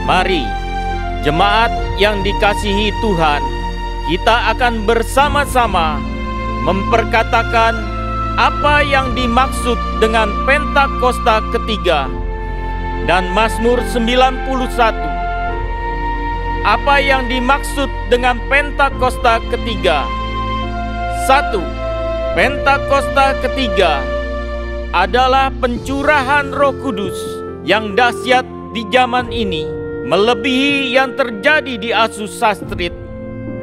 Mari, jemaat yang dikasihi Tuhan, kita akan bersama-sama memperkatakan apa yang dimaksud dengan Pentakosta ketiga dan Mazmur 91. Apa yang dimaksud dengan Pentakosta ketiga? 1. Pentakosta ketiga adalah pencurahan Roh Kudus yang dahsyat di zaman ini, melebihi yang terjadi di Asus Sastrit.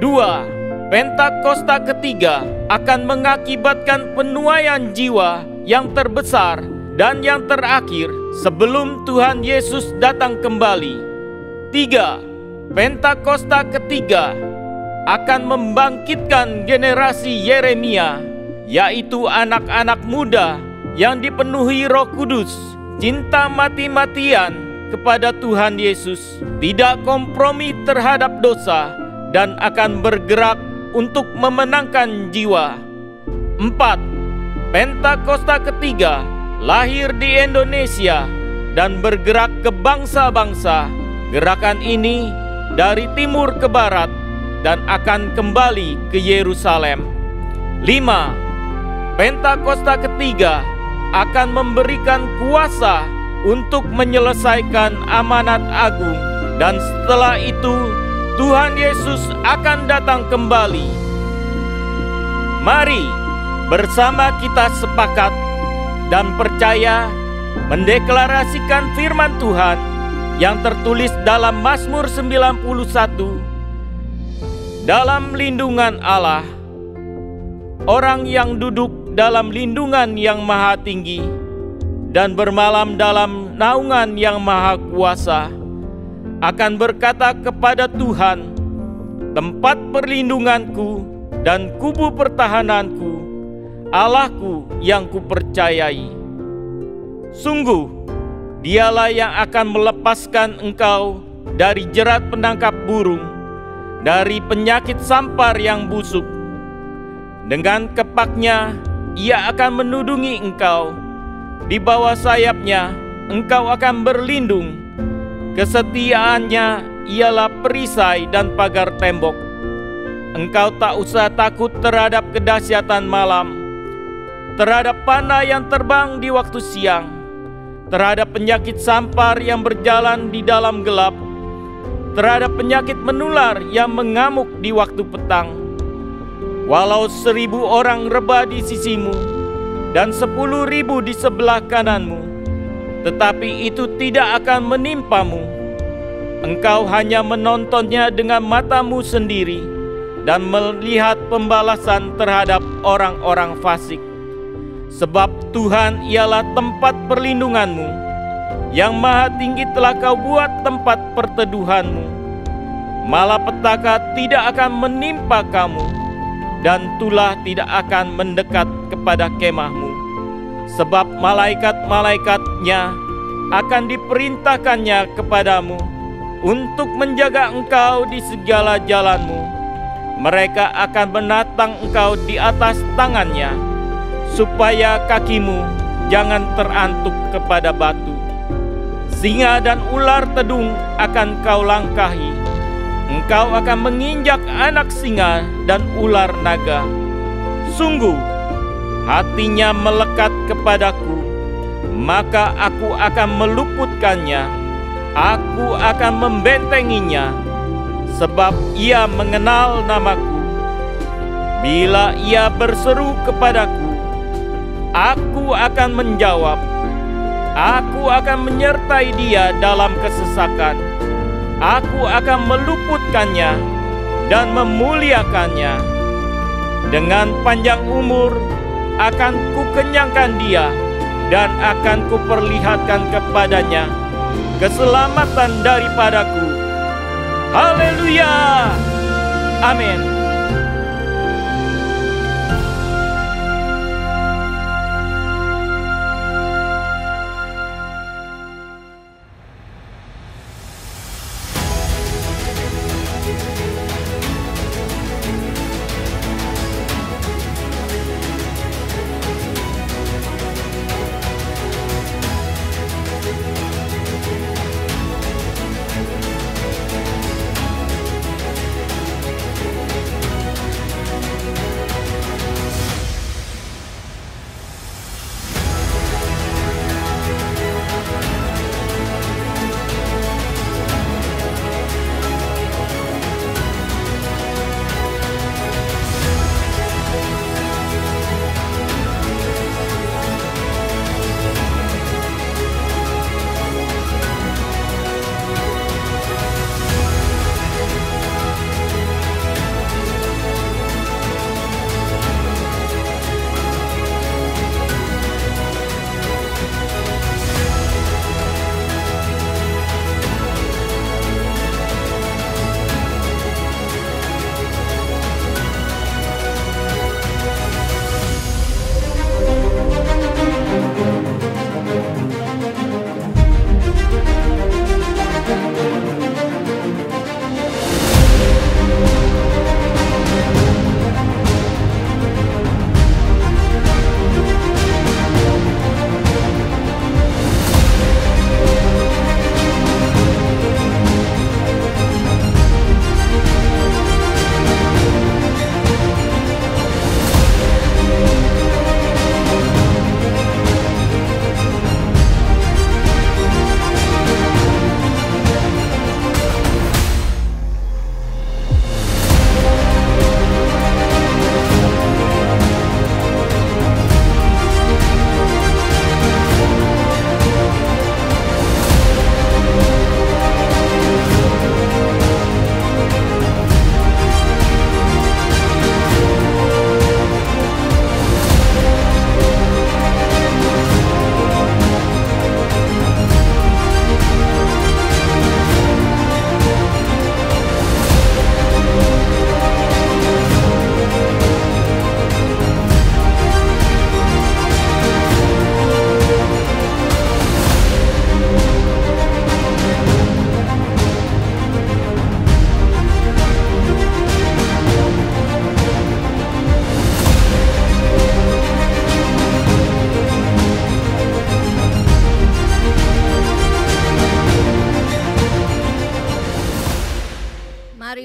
2. Pentakosta ketiga akan mengakibatkan penuaian jiwa yang terbesar dan yang terakhir sebelum Tuhan Yesus datang kembali. 3. Pentakosta ketiga akan membangkitkan generasi Yeremia, yaitu anak-anak muda yang dipenuhi Roh Kudus, cinta mati-matian kepada Tuhan Yesus, tidak kompromi terhadap dosa, dan akan bergerak untuk memenangkan jiwa. 4. Pentakosta ketiga lahir di Indonesia dan bergerak ke bangsa-bangsa. Gerakan ini dari timur ke barat dan akan kembali ke Yerusalem. 5. Pentakosta ketiga akan memberikan kuasa untuk menyelesaikan amanat agung, dan setelah itu Tuhan Yesus akan datang kembali. Mari bersama kita sepakat dan percaya mendeklarasikan firman Tuhan yang tertulis dalam Mazmur 91. Dalam lindungan Allah, orang yang duduk dalam lindungan yang maha tinggi dan bermalam dalam naungan yang maha kuasa akan berkata kepada Tuhan, tempat perlindunganku dan kubu pertahananku, Allahku yang kupercayai. Sungguh, Dialah yang akan melepaskan engkau dari jerat penangkap burung, dari penyakit sampar yang busuk. Dengan kepaknya Ia akan menudungi engkau, di bawah sayapnya engkau akan berlindung. Kesetiaannya ialah perisai dan pagar tembok. Engkau tak usah takut terhadap kedahsyatan malam, terhadap panah yang terbang di waktu siang, terhadap penyakit sampar yang berjalan di dalam gelap, terhadap penyakit menular yang mengamuk di waktu petang. Walau 1.000 orang rebah di sisimu dan 10.000 di sebelah kananmu, tetapi itu tidak akan menimpamu. Engkau hanya menontonnya dengan matamu sendiri dan melihat pembalasan terhadap orang-orang fasik. Sebab Tuhan ialah tempat perlindunganmu, yang maha tinggi telah kau buat tempat perteduhanmu. Malapetaka tidak akan menimpa kamu, dan tulah tidak akan mendekat kepada kemahmu. Sebab malaikat-malaikatnya akan diperintahkannya kepadamu untuk menjaga engkau di segala jalanmu. Mereka akan menatang engkau di atas tangannya, supaya kakimu jangan terantuk kepada batu. Singa dan ular tedung akan kau langkahi. Engkau akan menginjak anak singa dan ular naga. Sungguh, hatinya melekat kepadaku, maka aku akan meluputkannya. Aku akan membentenginya, sebab ia mengenal namaku. Bila ia berseru kepadaku, aku akan menjawab. Aku akan menyertai dia dalam kesesakan. Aku akan meluputkannya dan memuliakannya. Dengan panjang umur akan kukenyangkan dia, dan akan kuperlihatkan kepadanya keselamatan daripadaku. Haleluya! Amin.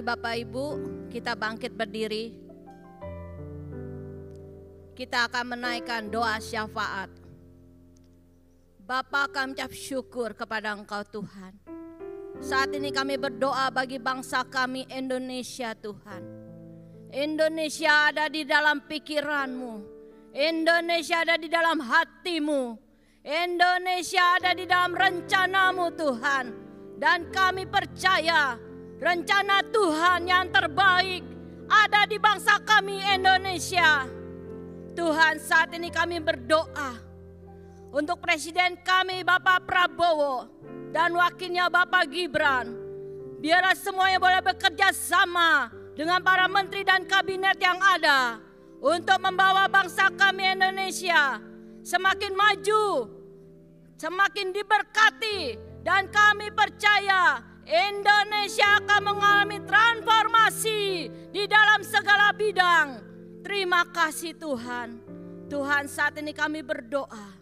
Bapak Ibu, kita bangkit berdiri. Kita akan menaikkan doa syafaat. Bapa, kami ucap syukur kepada Engkau Tuhan. Saat ini kami berdoa bagi bangsa kami Indonesia Tuhan. Indonesia ada di dalam pikiran-Mu. Indonesia ada di dalam hati-Mu. Indonesia ada di dalam rencana-Mu Tuhan. Dan kami percaya rencana Tuhan yang terbaik ada di bangsa kami Indonesia. Tuhan, saat ini kami berdoa untuk Presiden kami Bapak Prabowo dan wakilnya Bapak Gibran. Biarlah semuanya boleh bekerja sama dengan para menteri dan kabinet yang ada untuk membawa bangsa kami Indonesia semakin maju, semakin diberkati, dan kami percaya Indonesia akan mengalami transformasi di dalam segala bidang. Terima kasih Tuhan. Tuhan, saat ini kami berdoa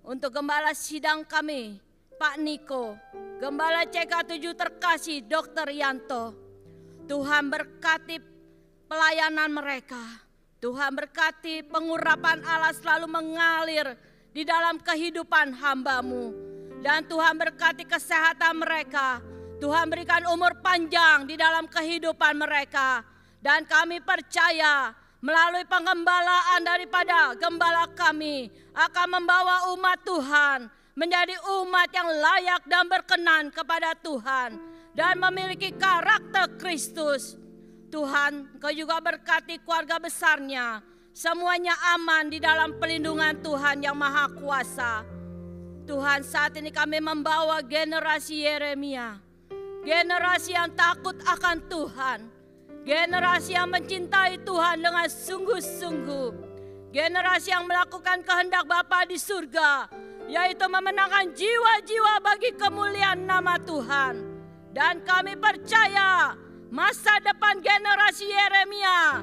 untuk gembala sidang kami Pak Niko, Gembala CK7 terkasih Dr. Yanto. Tuhan berkati pelayanan mereka. Tuhan berkati pengurapan Allah selalu mengalir di dalam kehidupan hamba-Mu. Dan Tuhan berkati kesehatan mereka. Tuhan berikan umur panjang di dalam kehidupan mereka. Dan kami percaya melalui pengembalaan daripada gembala kami akan membawa umat Tuhan menjadi umat yang layak dan berkenan kepada Tuhan dan memiliki karakter Kristus. Tuhan, Engkau juga berkati keluarga besarnya, semuanya aman di dalam pelindungan Tuhan yang Maha Kuasa. Tuhan, saat ini kami membawa generasi Yeremia, generasi yang takut akan Tuhan, generasi yang mencintai Tuhan dengan sungguh-sungguh, generasi yang melakukan kehendak Bapa di surga, yaitu memenangkan jiwa-jiwa bagi kemuliaan nama Tuhan. Dan kami percaya masa depan generasi Yeremia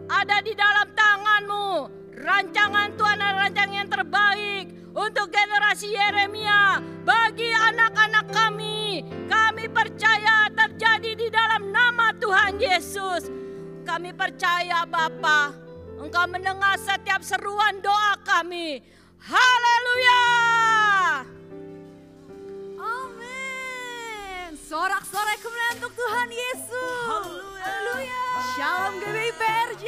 ada di dalam tangan-Mu. Rancangan Tuhan adalah rancangan yang terbaik untuk generasi Yeremia bagi anak-anak kami. Kami percaya terjadi di dalam nama Tuhan Yesus. Kami percaya Bapa, Engkau mendengar setiap seruan doa kami. Haleluya. Amin. Sorak-sorai kemuliaan untuk Tuhan Yesus. Haleluya. Shalom GBI PRJ.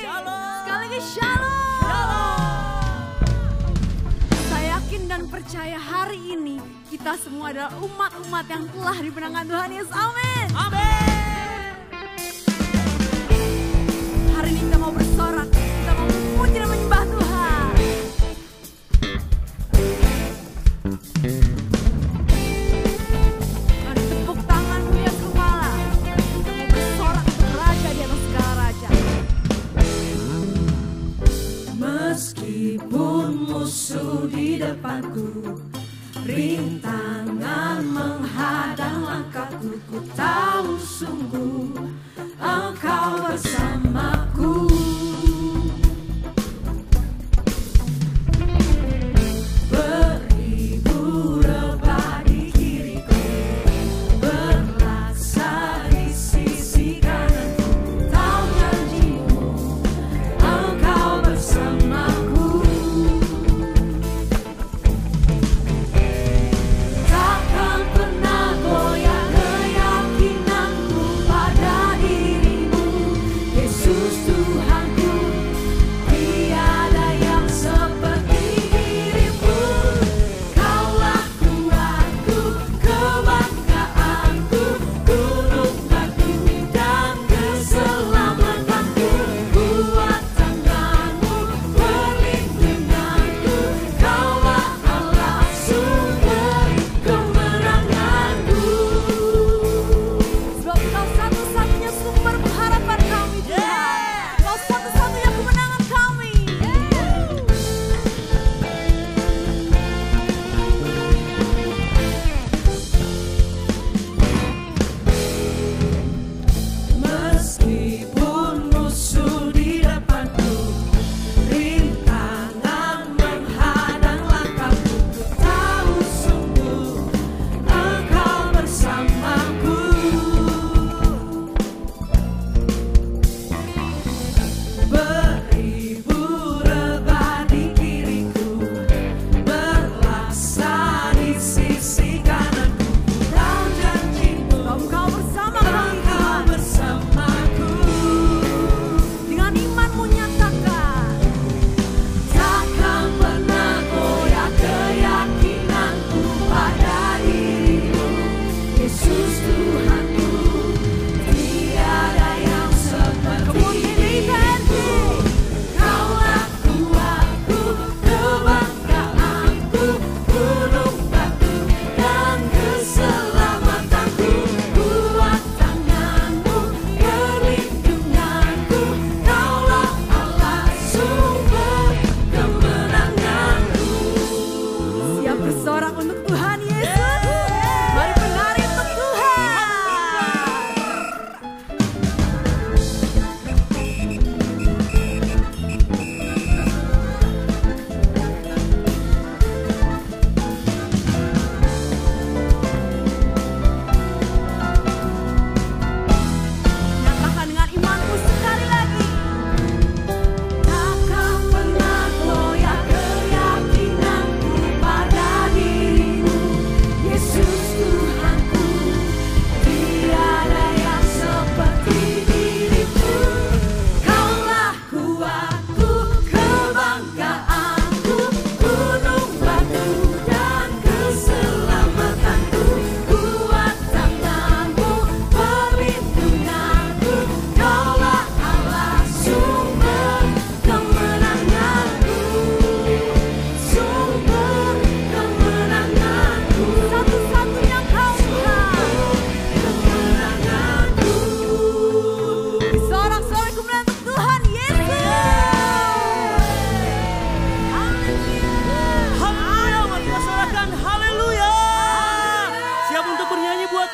Shalom. Sekali lagi shalom. Shalom. Saya yakin dan percaya hari ini kita semua adalah umat-umat yang telah dimenangkan Tuhan Yesus. Amin. Amin. Hari ini kita mau bersorak, kita mau memuji dan menyembah Tuhan. Mari tepuk tangan di atas kepala. Kita mau bersorak untuk Raja di atas segala raja. Meskipun musuh di depanku, rintangan menghadang langkahku, ku tahu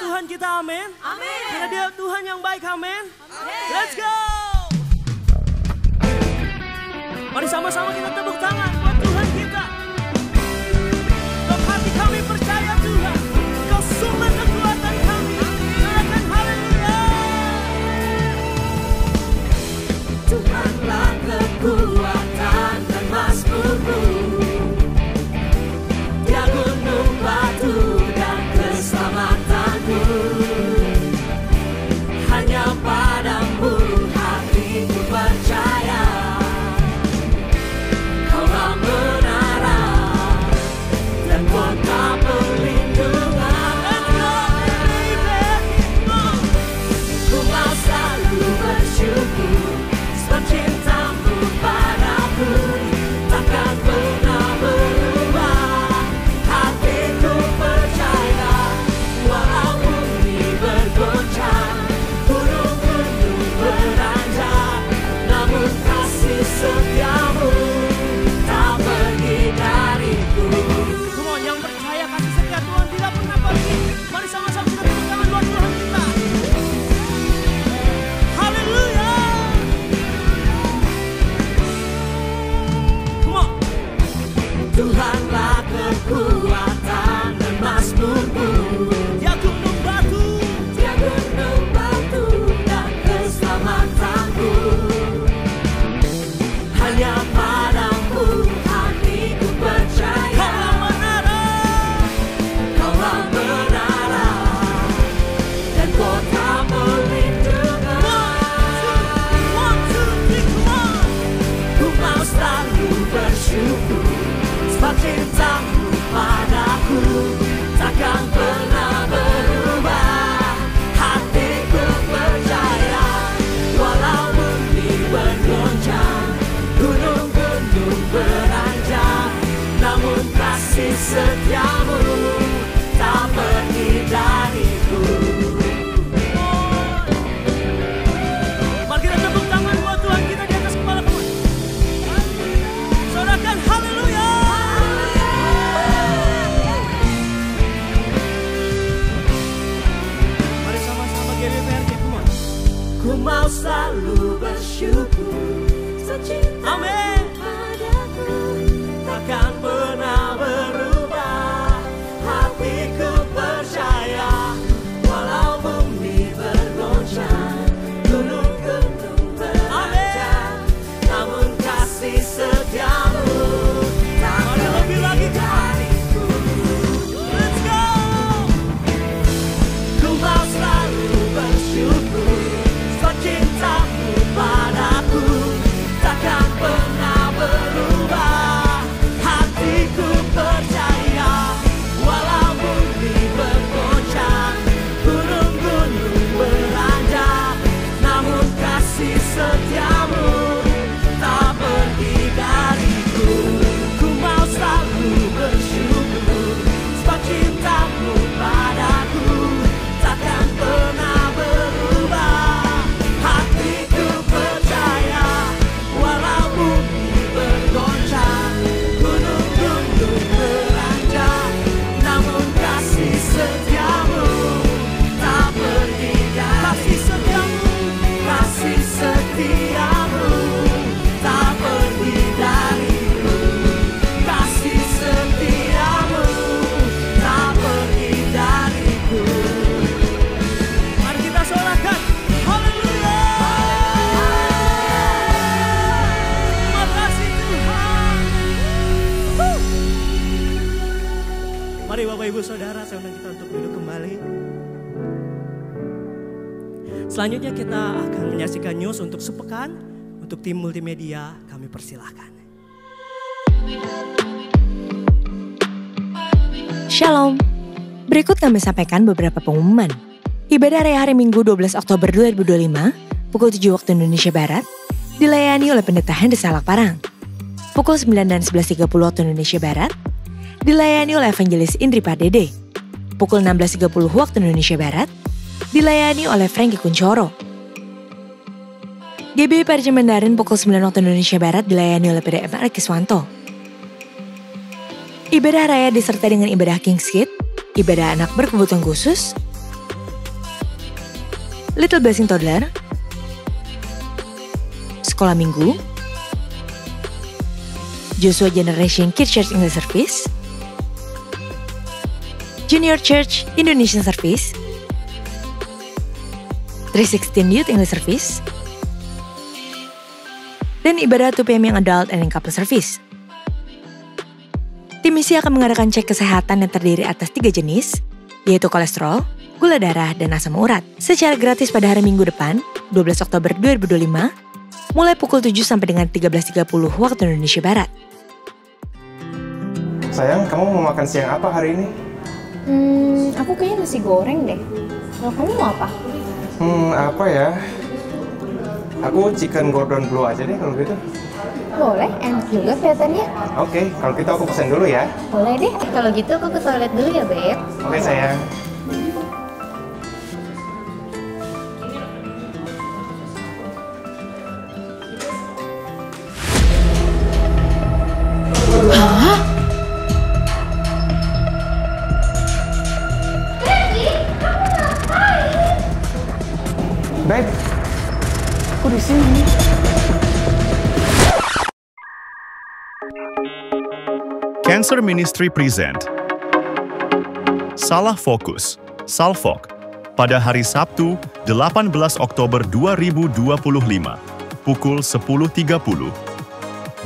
Tuhan kita, amin. Amin. Karena Dia Tuhan yang baik, amin. Let's go. Mari sama-sama kita tepuk tangan buat Tuhan kita. Dalam hati kami percaya Tuhan, Kau sumber kekuatan kami. Katakan haleluya. Tuhanlah kekuatan dan mazmurku, Dia gunung batu dan keselamatanku. Hanya padamu hatiku percaya, Kaulah menara dan kota perlindungan. Ku mau selalu bersyukur sebab cintamu padaku takkan pernah berubah. Hatiku percaya walau bumi bergoncang, gunung-gunung beranjak, namun kasih setiamu tak pergi dariku. Come on, yang percaya kasih setia Tuhan tidak pernah pergi. Mari sama-sama kita tepuk tangan buat Tuhan kita. Haleluya. Come on. Tuhanlah kekuatan dan mazmurku, Dia gunung batu. Dia gunung batu dan keselamatanku. Hanya padamu hatiku percaya, Kaulah menara dan kota perlindungan. Ku mau selalu bersyukur sebab cintamu padaku takkan pernah berubah. Hatiku percaya walau bumi bergoncang, gunung-gunung beranjak, namun kasih setiamu tak pergi dariku. Mari kita tepuk tangan buat Tuhan kita di atas kepala kamu. Sorakan haleluya. Mari sama-sama GBPRJ, come on. Ku mau selalu bersyukur secinta Amin. padaku takkan pernah berubah. Hatiku percaya walau bumi bergoncang, gunung-gunung beranjak, namun kasih setiamu tak Mari lebih lagi, pergi dariku. Let's go. Ku mau selalu bersyukur sebab cintamu padaku takkan pernah berubah. Hatiku percaya walau bumi bergoncang, gunung-gunung beranjak, namun kasih setiamu tak pergi dariku. Ku mau selalu bersyukur sebab cintamu padaku takkan pernah berubah. Hatiku percaya walau bumi bergoncang, gunung-gunung beranjak, namun kasih setiamu tak pergi dariku. Kasih setiamu tak pergi dariku. Kasih setiamu tak pergi dariku. Mari kita sorakan haleluya. Terima kasih Tuhan. Mari Bapak Ibu Saudara, saya undang kita untuk duduk kembali. Selanjutnya kita akan menyaksikan news untuk sepekan. Untuk tim multimedia kami persilahkan. Shalom. Berikut kami sampaikan beberapa pengumuman. Ibadah Raya Hari Minggu 12 Oktober 2025, pukul 7 waktu Indonesia Barat, dilayani oleh Pendeta Henry Salak Parang. Pukul 9 dan 11.30 waktu Indonesia Barat, dilayani oleh Evangelis Indri Pardede. Pukul 16.30 waktu Indonesia Barat, dilayani oleh Franky Kuncoro. GBI Parjem Mandarin pukul 9 waktu Indonesia Barat dilayani oleh PDM Arkiswanto. Ibadah raya disertai dengan ibadah King's Kid, ibadah anak berkebutuhan khusus, Little Blessing Toddler, Sekolah Minggu, Joshua Generation Kids Church English Service, Junior Church Indonesian Service, 316 Youth English Service, dan ibadah 2 PM yang Adult and yang Couple Service. Tim misi akan mengadakan cek kesehatan yang terdiri atas 3 jenis, yaitu kolesterol, gula darah, dan asam urat, secara gratis pada hari Minggu depan, 12 Oktober 2025, mulai pukul 7 sampai dengan 13.30 waktu Indonesia Barat. Sayang, kamu mau makan siang apa hari ini? Aku kayaknya nasi goreng deh. Kalau kamu mau apa? Apa ya? Aku chicken Gordon Blue aja deh kalau gitu. Boleh, enak juga kelihatannya. Oke, kalau gitu aku pesen dulu ya. Boleh deh, kalau gitu aku ke toilet dulu ya, Beb. Oke, sayang. Babe, aku di sini. Cancer Ministry present Salah Fokus, Salfok, pada hari Sabtu 18 Oktober 2025, pukul 10.30,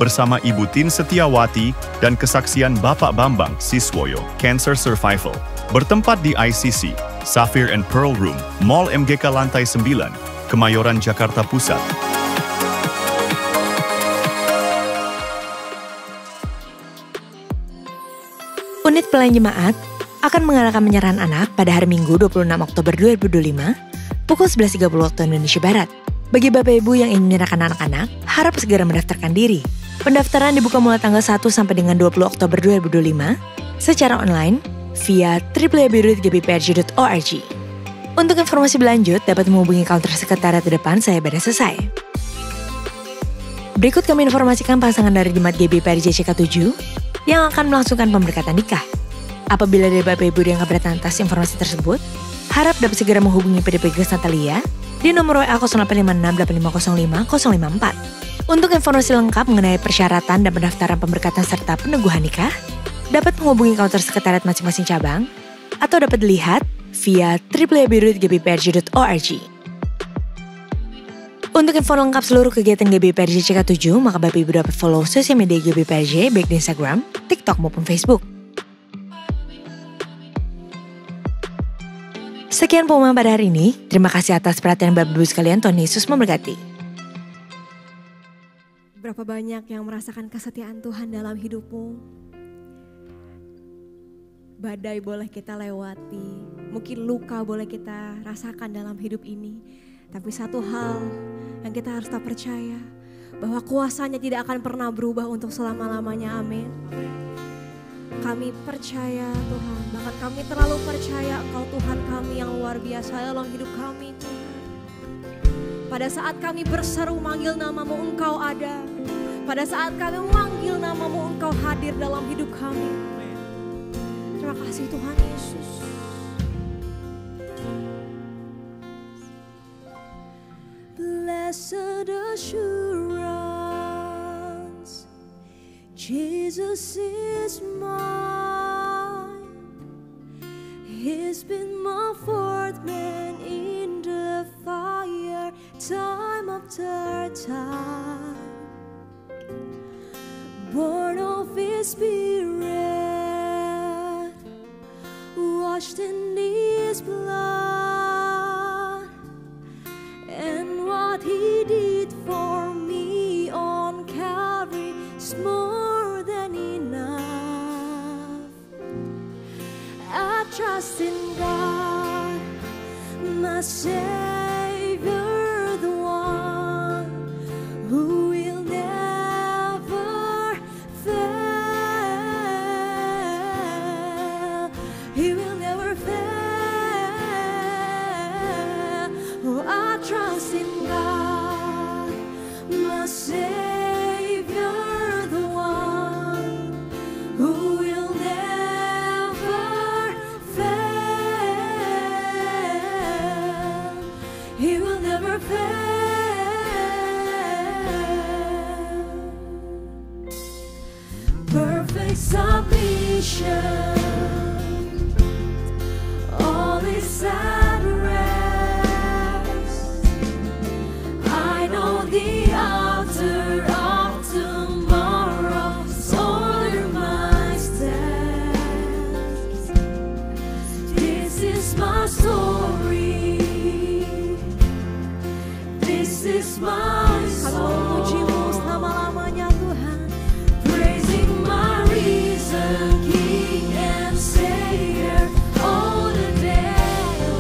bersama Ibu Tin Setiawati dan kesaksian Bapak Bambang Siswoyo, Cancer Survival, bertempat di ICC, Sapphire and Pearl Room, Mall MGK Lantai 9, Kemayoran, Jakarta Pusat. Unit Pelayan Jemaat akan mengadakan penyerahan anak pada hari Minggu 26 Oktober 2025 pukul 11.30 waktu Indonesia Barat. Bagi Bapak Ibu yang ingin menyerahkan anak-anak, harap segera mendaftarkan diri. Pendaftaran dibuka mulai tanggal 1 sampai dengan 20 Oktober 2025 secara online via www.gbprj.org. Untuk informasi berlanjut dapat menghubungi counter sekretariat di depan saya pada selesai. Berikut kami informasikan pasangan dari Jemaat GBPRJ CK7 yang akan melangsungkan pemberkatan nikah. Apabila dari Bapak Ibu yang keberatan atas informasi tersebut, harap dapat segera menghubungi PDP Grace Natalia di nomor WA 0856850554. Untuk informasi lengkap mengenai persyaratan dan pendaftaran pemberkatan serta peneguhan nikah, dapat menghubungi counter sekretariat masing-masing cabang atau dapat dilihat via www.gbprj.org. Untuk info lengkap seluruh kegiatan GBPRJ CK7, maka Bapak Ibu dapat follow sosial media GBPRJ baik di Instagram, TikTok maupun Facebook. Sekian pengumuman pada hari ini. Terima kasih atas perhatian Bapak Ibu sekalian. Tuhan Yesus memberkati. Berapa banyak yang merasakan kesetiaan Tuhan dalam hidupmu? Badai boleh kita lewati, mungkin luka boleh kita rasakan dalam hidup ini. Tapi satu hal yang kita harus tak percaya, bahwa kuasanya tidak akan pernah berubah untuk selama-lamanya. Amin. Kami percaya Tuhan, bahkan kami terlalu percaya Engkau Tuhan kami yang luar biasa dalam hidup kami Tuhan. Pada saat kami berseru manggil namamu, Engkau ada. Pada saat kami memanggil namamu, Engkau hadir dalam hidup kami. Terima kasih Tuhan Yesus. Blessed assurance, Jesus is mine. He's been my fourth man in the fire, time after time. Born of His Spirit, washed in His blood, and what He did for me on Calvary is more than enough. I trust in God, my Savior, the one who will never fail. He will never fail. Oh, I trust in God, my Savior, the one who will never fail. He fail. Perfect submission, all is at rest. I know the author of tomorrow's order my steps. This is my story, this is my song. Selama-lamanya Tuhan, praising my risen King and Savior all the day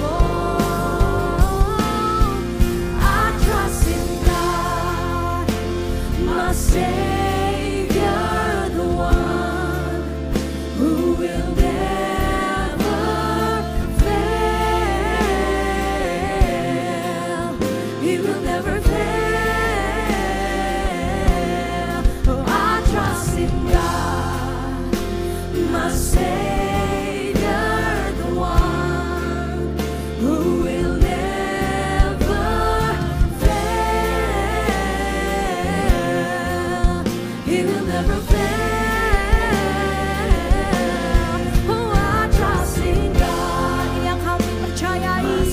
long. I trust in God, my Savior, the one who will never fail. He will never fail. Oh, I trust in God, my Savior, the one who will never fail. He will never fail. Oh, I trust in God. Ini yang kami percayai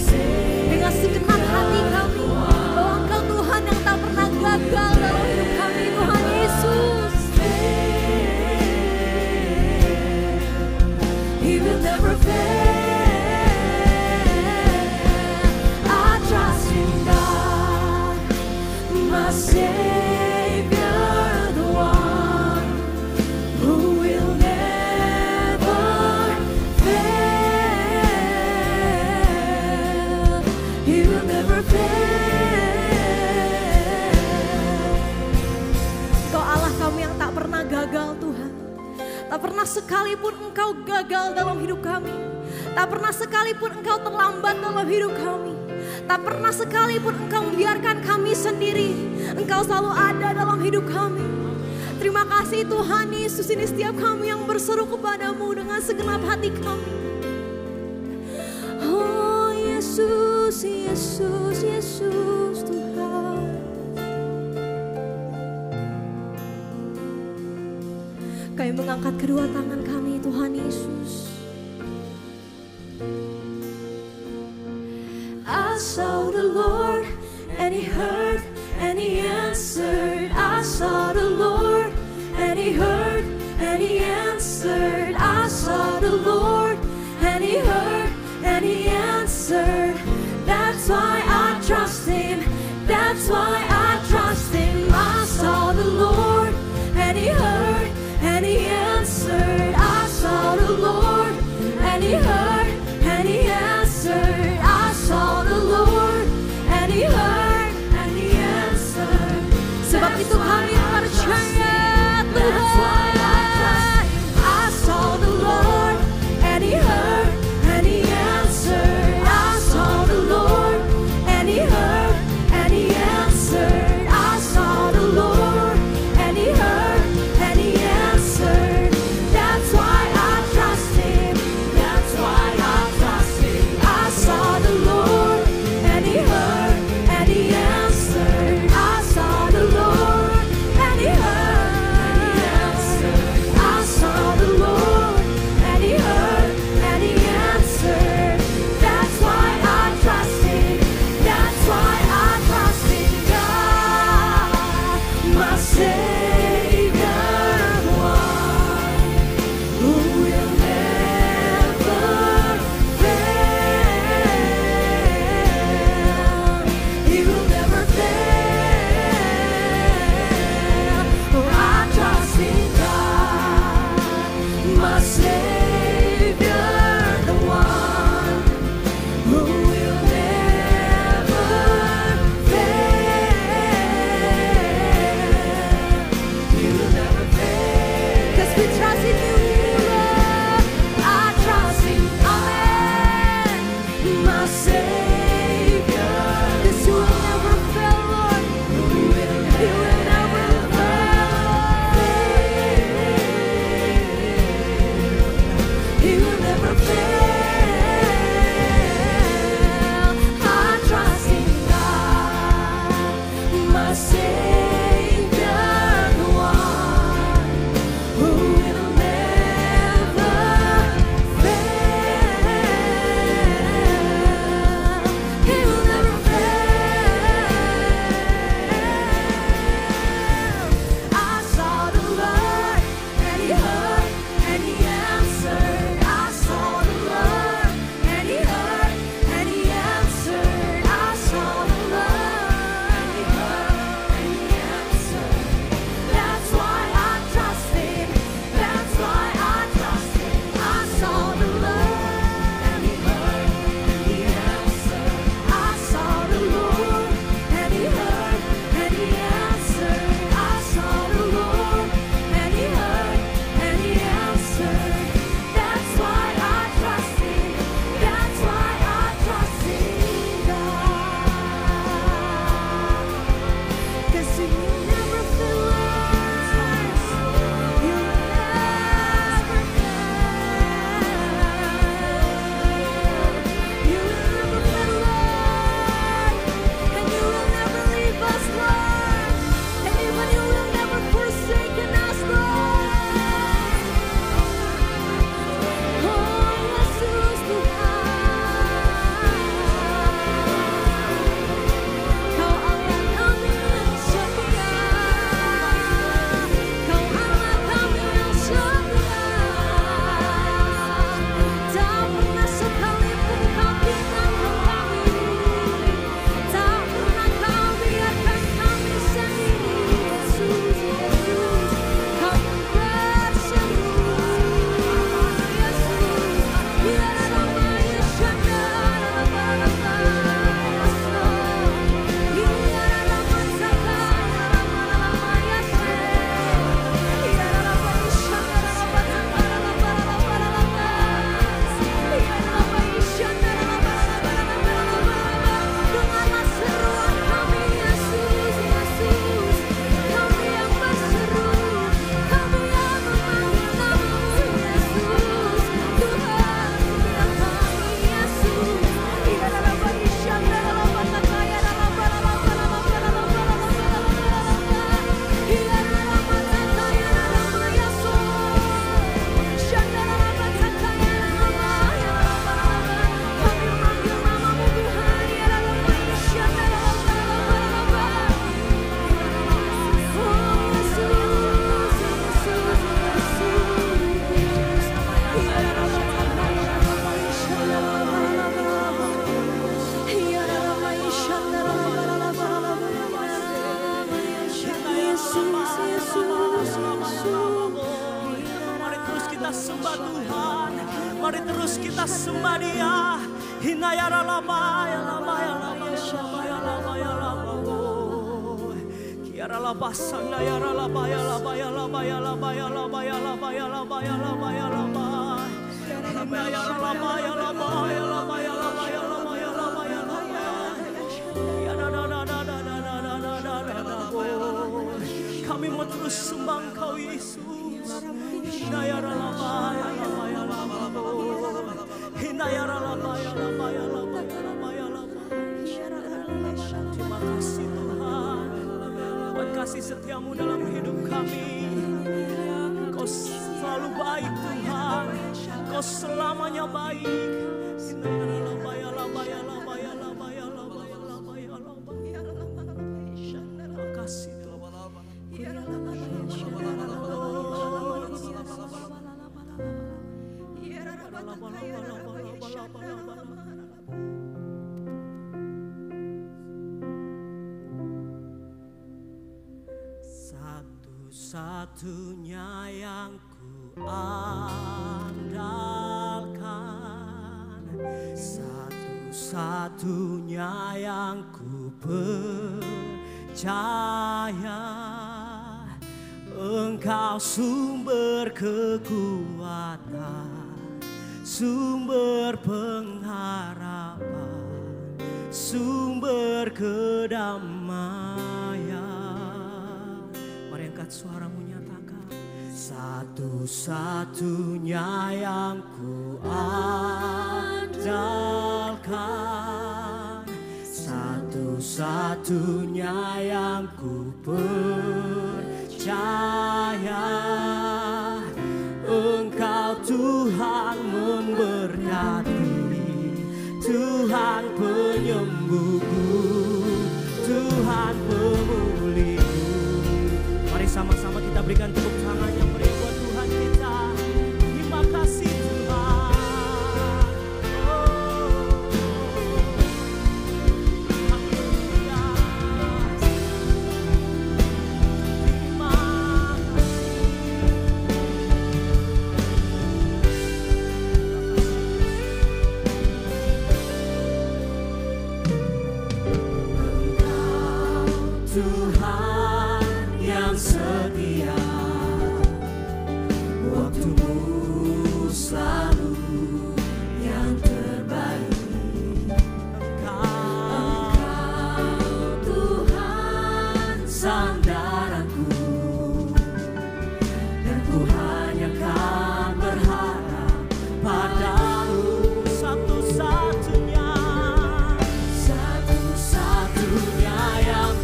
dengan segenap hati kami, bahwa Engkau Tuhan yang tak pernah gagal dalam hidup kami, Tuhan Yesus. He will never fail. I trust in God, my Savior, the one who will never fail. He will never fail. Kau Allah kami yang tak pernah gagal, Tuhan. Tak pernah sekalipun Engkau gagal dalam hidup kami. Tak pernah sekalipun Engkau terlambat dalam hidup kami. Tak pernah sekalipun Engkau membiarkan kami sendiri. Engkau selalu ada dalam hidup kami. Terima kasih Tuhan Yesus, ini setiap kami yang berseru kepadamu dengan segenap hati kami. Oh Yesus, Yesus, Yesus Tuhan. Kami mengangkat kedua tangan kami, Tuhan Yesus. I saw the Lord and He heard and He answered. I saw the Lord and He heard and He answered. I saw the Lord and He heard and He answered. That's why I trust Him. That's why I trust Him. I saw the Lord and He heard and He answered. I saw the Lord and He heard and He answered. Sebab sembah Dia. Hinayara laba ya laba ya laba shaba ya laba ya laba oh. Kiara laba sanda ya laba ya laba ya laba ya laba ya laba ya laba ya laba ya laba ya laba. Hinayara laba ya laba ya laba ya laba ya laba ya laba ya laba. Ya da da da da da da da da da da oh. Kami mau terus sembah Engkau Yesus. Hinayara laba ya laba ya laba oh. Hinayara laba ya laba ya laba ya laba ya laba. Terima kasih Tuhan buat kasih setiamu dalam hidup kami. Kau selalu baik Tuhan, Kau selamanya baik. Hinayara laba ya laba ya laba ya laba ya laba ya laba ya laba. Terima kasih Tuhan. Satu-satunya yang ku andalkan, satu-satunya yang ku percaya, Engkau sumber kekuatan, sumber pengharapan, sumber kedamaian. Mari angkat suaramu, nyatakan. Satu-satunya yang ku andalkan, satu-satunya yang ku percaya, Engkau Tuhan memberkati, Tuhan penyembuhku, Tuhan pemulihku. Mari sama-sama kita berikan tepuk tangan yang meriah buat Tuhan kita. Terima kasih Tuhan. Tuhan yang setia, waktumu selalu yang terbaik. Engkau Tuhan sandaranku, dan ku hanya kan berharap padamu. Satu-satunya, satu-satunya yang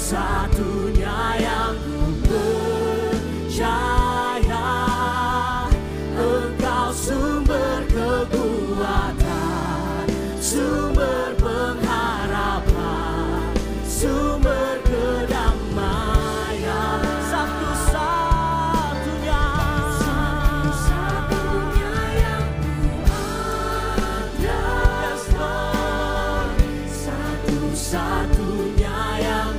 satunya yang ku percaya, Engkau sumber kekuatan, sumber pengharapan, sumber kedamaian. Satu-satunya, satu-satunya yang ku andalkan, yes, Lord. Satu-satunya yang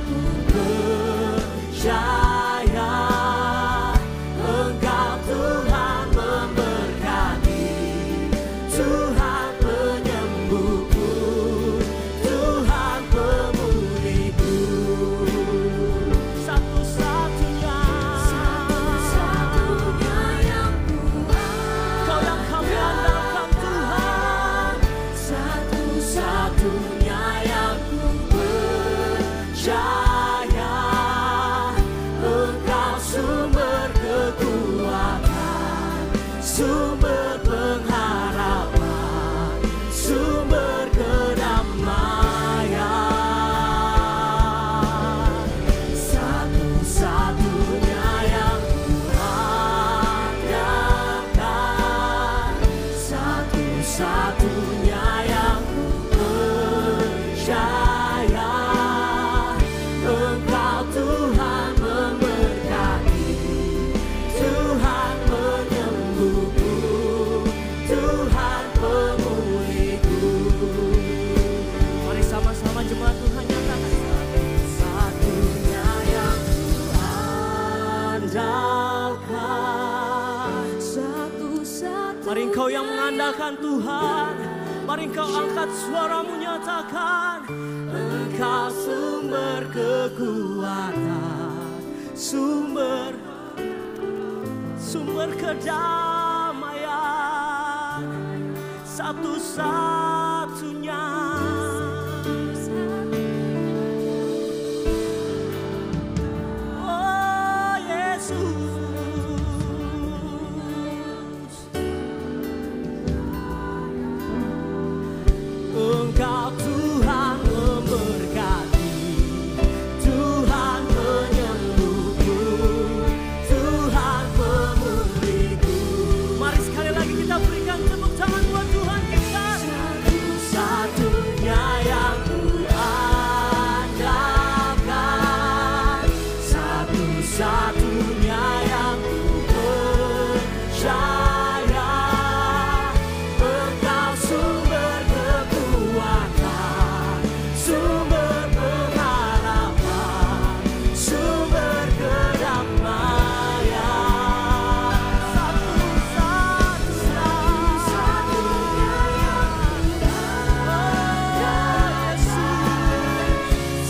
percaya, Engkau Tuhan memberkati, Tuhan penyembuhku, Tuhan pemulihku. Satu-satunya, satu-satunya yang ku andalkan, Kau yang kami andalkan Tuhan. Satu-satunya yang ku percaya, sumber kekuatan, sumber pengharapan, sumber kedamaian. Satu-satunya yang ku andalkan, satu-satunya yang ku percaya, Engkau Tuhan memberkati, Tuhan penyembuhku, Mari engkau yang mengandalkan Tuhan, mari engkau angkat suaramu, nyatakan Engkau sumber kekuatan, sumber kedamaian, satu-satunya. Oh Yesus, Engkau Tuhan memberkati, Tuhan menyembuhku, Tuhan memulihku. Mari sekali lagi kita berikan tepuk tangan buat Tuhan kita. Satu-satunya yang kuandalkan, satu-satunya yang kupercaya. Engkau sumber kekuatan, sumber pengharapan, sumber kedamaian. Satu-satunya yang Yesus,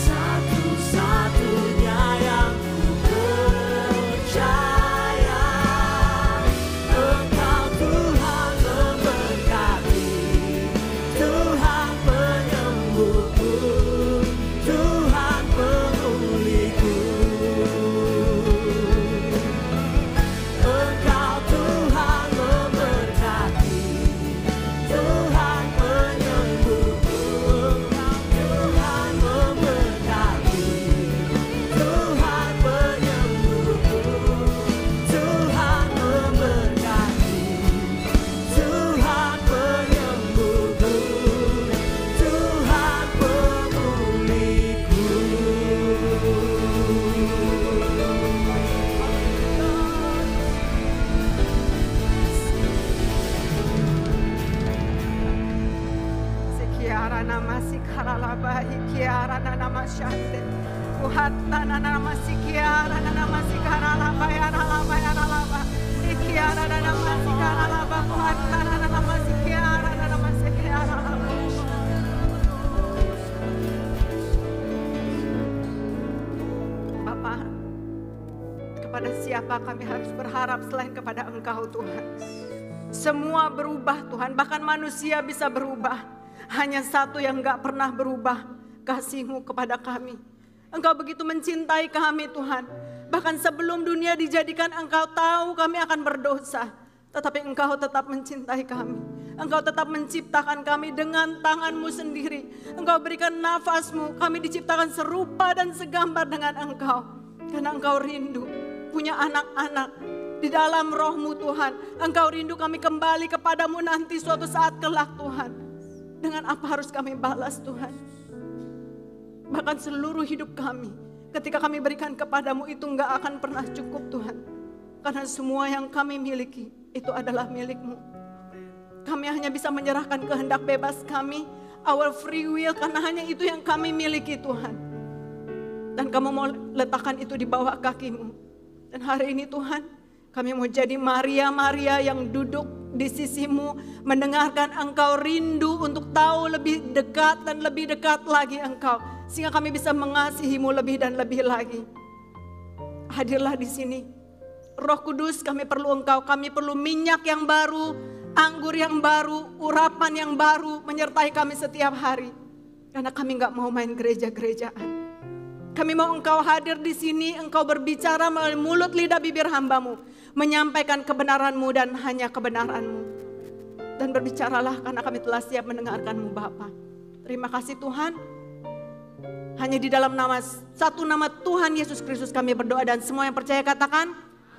satu-satunya yang kupercaya. Engkau Tuhan memberkati, Tuhan penyembuhku, Tuhan pemulihku. Engkau Tuhan memberkati, Tuhan penyembuhku, Tuhan memberkati, Tuhan penyembuhku, Tuhan memberkati, Tuhan penyembuhku, Tuhan pemulihku. Sekiara nama sikaralaba ikiara nama syante. Uhatta nama sikiara nama sikaralaba yaralaba yaralaba. Ikiara nama sikaralaba uhatta nama sikiara nama sikaralaba. Bapa, kepada siapa kami harus berharap selain kepada Engkau Tuhan? Semua berubah Tuhan, bahkan manusia bisa berubah. Hanya satu yang gak pernah berubah, kasih-Mu kepada kami. Engkau begitu mencintai kami Tuhan. Bahkan sebelum dunia dijadikan Engkau tahu kami akan berdosa. Tetapi Engkau tetap mencintai kami. Engkau tetap menciptakan kami dengan tangan-Mu sendiri. Engkau berikan nafas-Mu, kami diciptakan serupa dan segambar dengan Engkau. Karena Engkau rindu punya anak-anak di dalam roh-Mu Tuhan. Engkau rindu kami kembali kepadamu nanti suatu saat kelak Tuhan. Dengan apa harus kami balas Tuhan? Bahkan seluruh hidup kami, ketika kami berikan kepadamu itu enggak akan pernah cukup Tuhan. Karena semua yang kami miliki itu adalah milik-Mu. Kami hanya bisa menyerahkan kehendak bebas kami, our free will, karena hanya itu yang kami miliki Tuhan. Dan kamu mau letakkan itu di bawah kaki-Mu. Dan hari ini Tuhan, kami mau jadi Maria-Maria yang duduk di sisi-Mu, mendengarkan Engkau, rindu untuk tahu lebih dekat dan lebih dekat lagi Engkau. Sehingga kami bisa mengasihi-Mu lebih dan lebih lagi. Hadirlah di sini. Roh Kudus, kami perlu Engkau, kami perlu minyak yang baru, anggur yang baru, urapan yang baru menyertai kami setiap hari. Karena kami gak mau main gereja-gerejaan. Kami mau Engkau hadir di sini, Engkau berbicara melalui mulut lidah bibir hamba-Mu, menyampaikan kebenaran-Mu dan hanya kebenaran-Mu. Dan berbicaralah karena kami telah siap mendengarkan-Mu Bapa. Terima kasih Tuhan. Hanya di dalam satu nama Tuhan Yesus Kristus kami berdoa, dan semua yang percaya katakan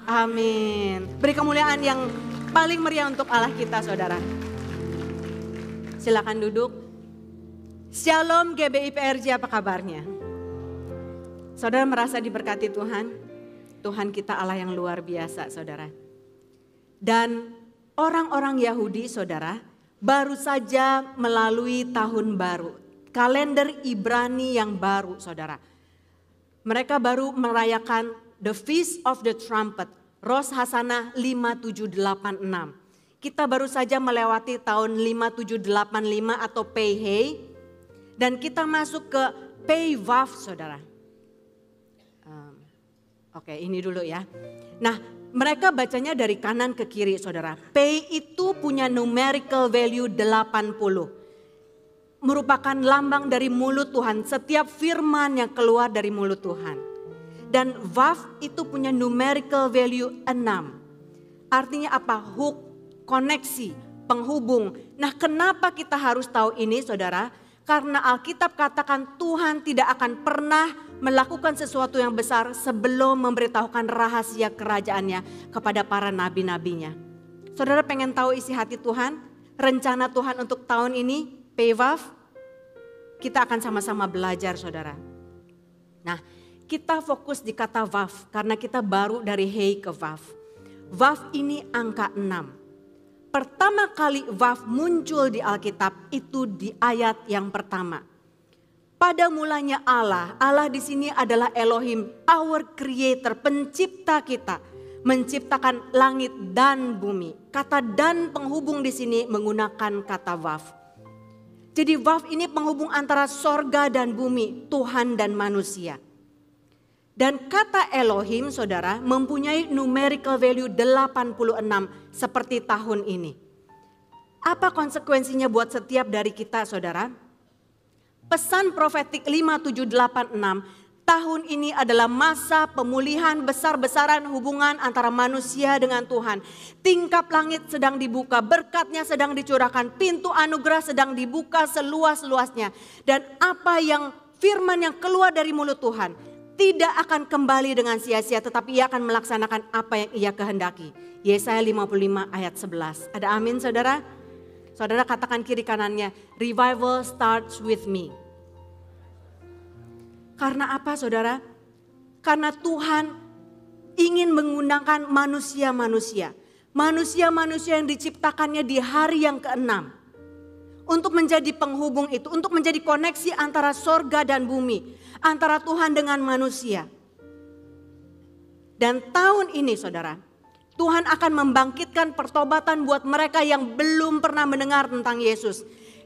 amin. Beri kemuliaan yang paling meriah untuk Allah kita saudara. Silakan duduk. Shalom GBI PRJ, apa kabarnya? Saudara merasa diberkati Tuhan? Tuhan kita Allah yang luar biasa saudara. Dan orang-orang Yahudi saudara baru saja melalui tahun baru. Kalender Ibrani yang baru saudara. Mereka baru merayakan the Feast of the Trumpet, Rosh Hashanah 5786. kita baru saja melewati tahun 5785 atau Pei Hei. Dan kita masuk ke Pei Vav, saudara. Oke, ini dulu ya. Nah, mereka bacanya dari kanan ke kiri, saudara. Pei itu punya numerical value 80. Merupakan lambang dari mulut Tuhan. Setiap firman yang keluar dari mulut Tuhan. Dan Vav itu punya numerical value 6. Artinya apa? Hook, koneksi, penghubung. Nah, kenapa kita harus tahu ini, saudara? Karena Alkitab katakan Tuhan tidak akan pernah melakukan sesuatu yang besar sebelum memberitahukan rahasia kerajaannya kepada para nabi-nabinya. Saudara pengen tahu isi hati Tuhan? Rencana Tuhan untuk tahun ini, Pevav? Kita akan sama-sama belajar, saudara. Nah, kita fokus di kata Vav karena kita baru dari Hei ke Vav. Vav ini angka 6. Pertama kali Vav muncul di Alkitab itu di ayat yang pertama. Pada mulanya Allah, Allah di sini adalah Elohim, our creator, pencipta kita, menciptakan langit dan bumi. Kata dan penghubung di sini menggunakan kata Vav. Jadi Vav ini penghubung antara sorga dan bumi, Tuhan dan manusia. Dan kata Elohim, saudara, mempunyai numerical value 86 seperti tahun ini. Apa konsekuensinya buat setiap dari kita, saudara? Pesan profetik 5786, tahun ini adalah masa pemulihan besar-besaran hubungan antara manusia dengan Tuhan. Tingkap langit sedang dibuka, berkatnya sedang dicurahkan, pintu anugerah sedang dibuka seluas-luasnya. Dan apa yang firman yang keluar dari mulut Tuhan tidak akan kembali dengan sia-sia, tetapi ia akan melaksanakan apa yang ia kehendaki. Yesaya 55 ayat 11. Ada amin, saudara? Saudara katakan kiri kanannya, revival starts with me. Karena apa, saudara? Karena Tuhan ingin menggunakan manusia-manusia. Manusia-manusia yang diciptakannya di hari yang ke-6. Untuk menjadi penghubung itu, untuk menjadi koneksi antara sorga dan bumi. Antara Tuhan dengan manusia. Dan tahun ini, saudara, Tuhan akan membangkitkan pertobatan buat mereka yang belum pernah mendengar tentang Yesus.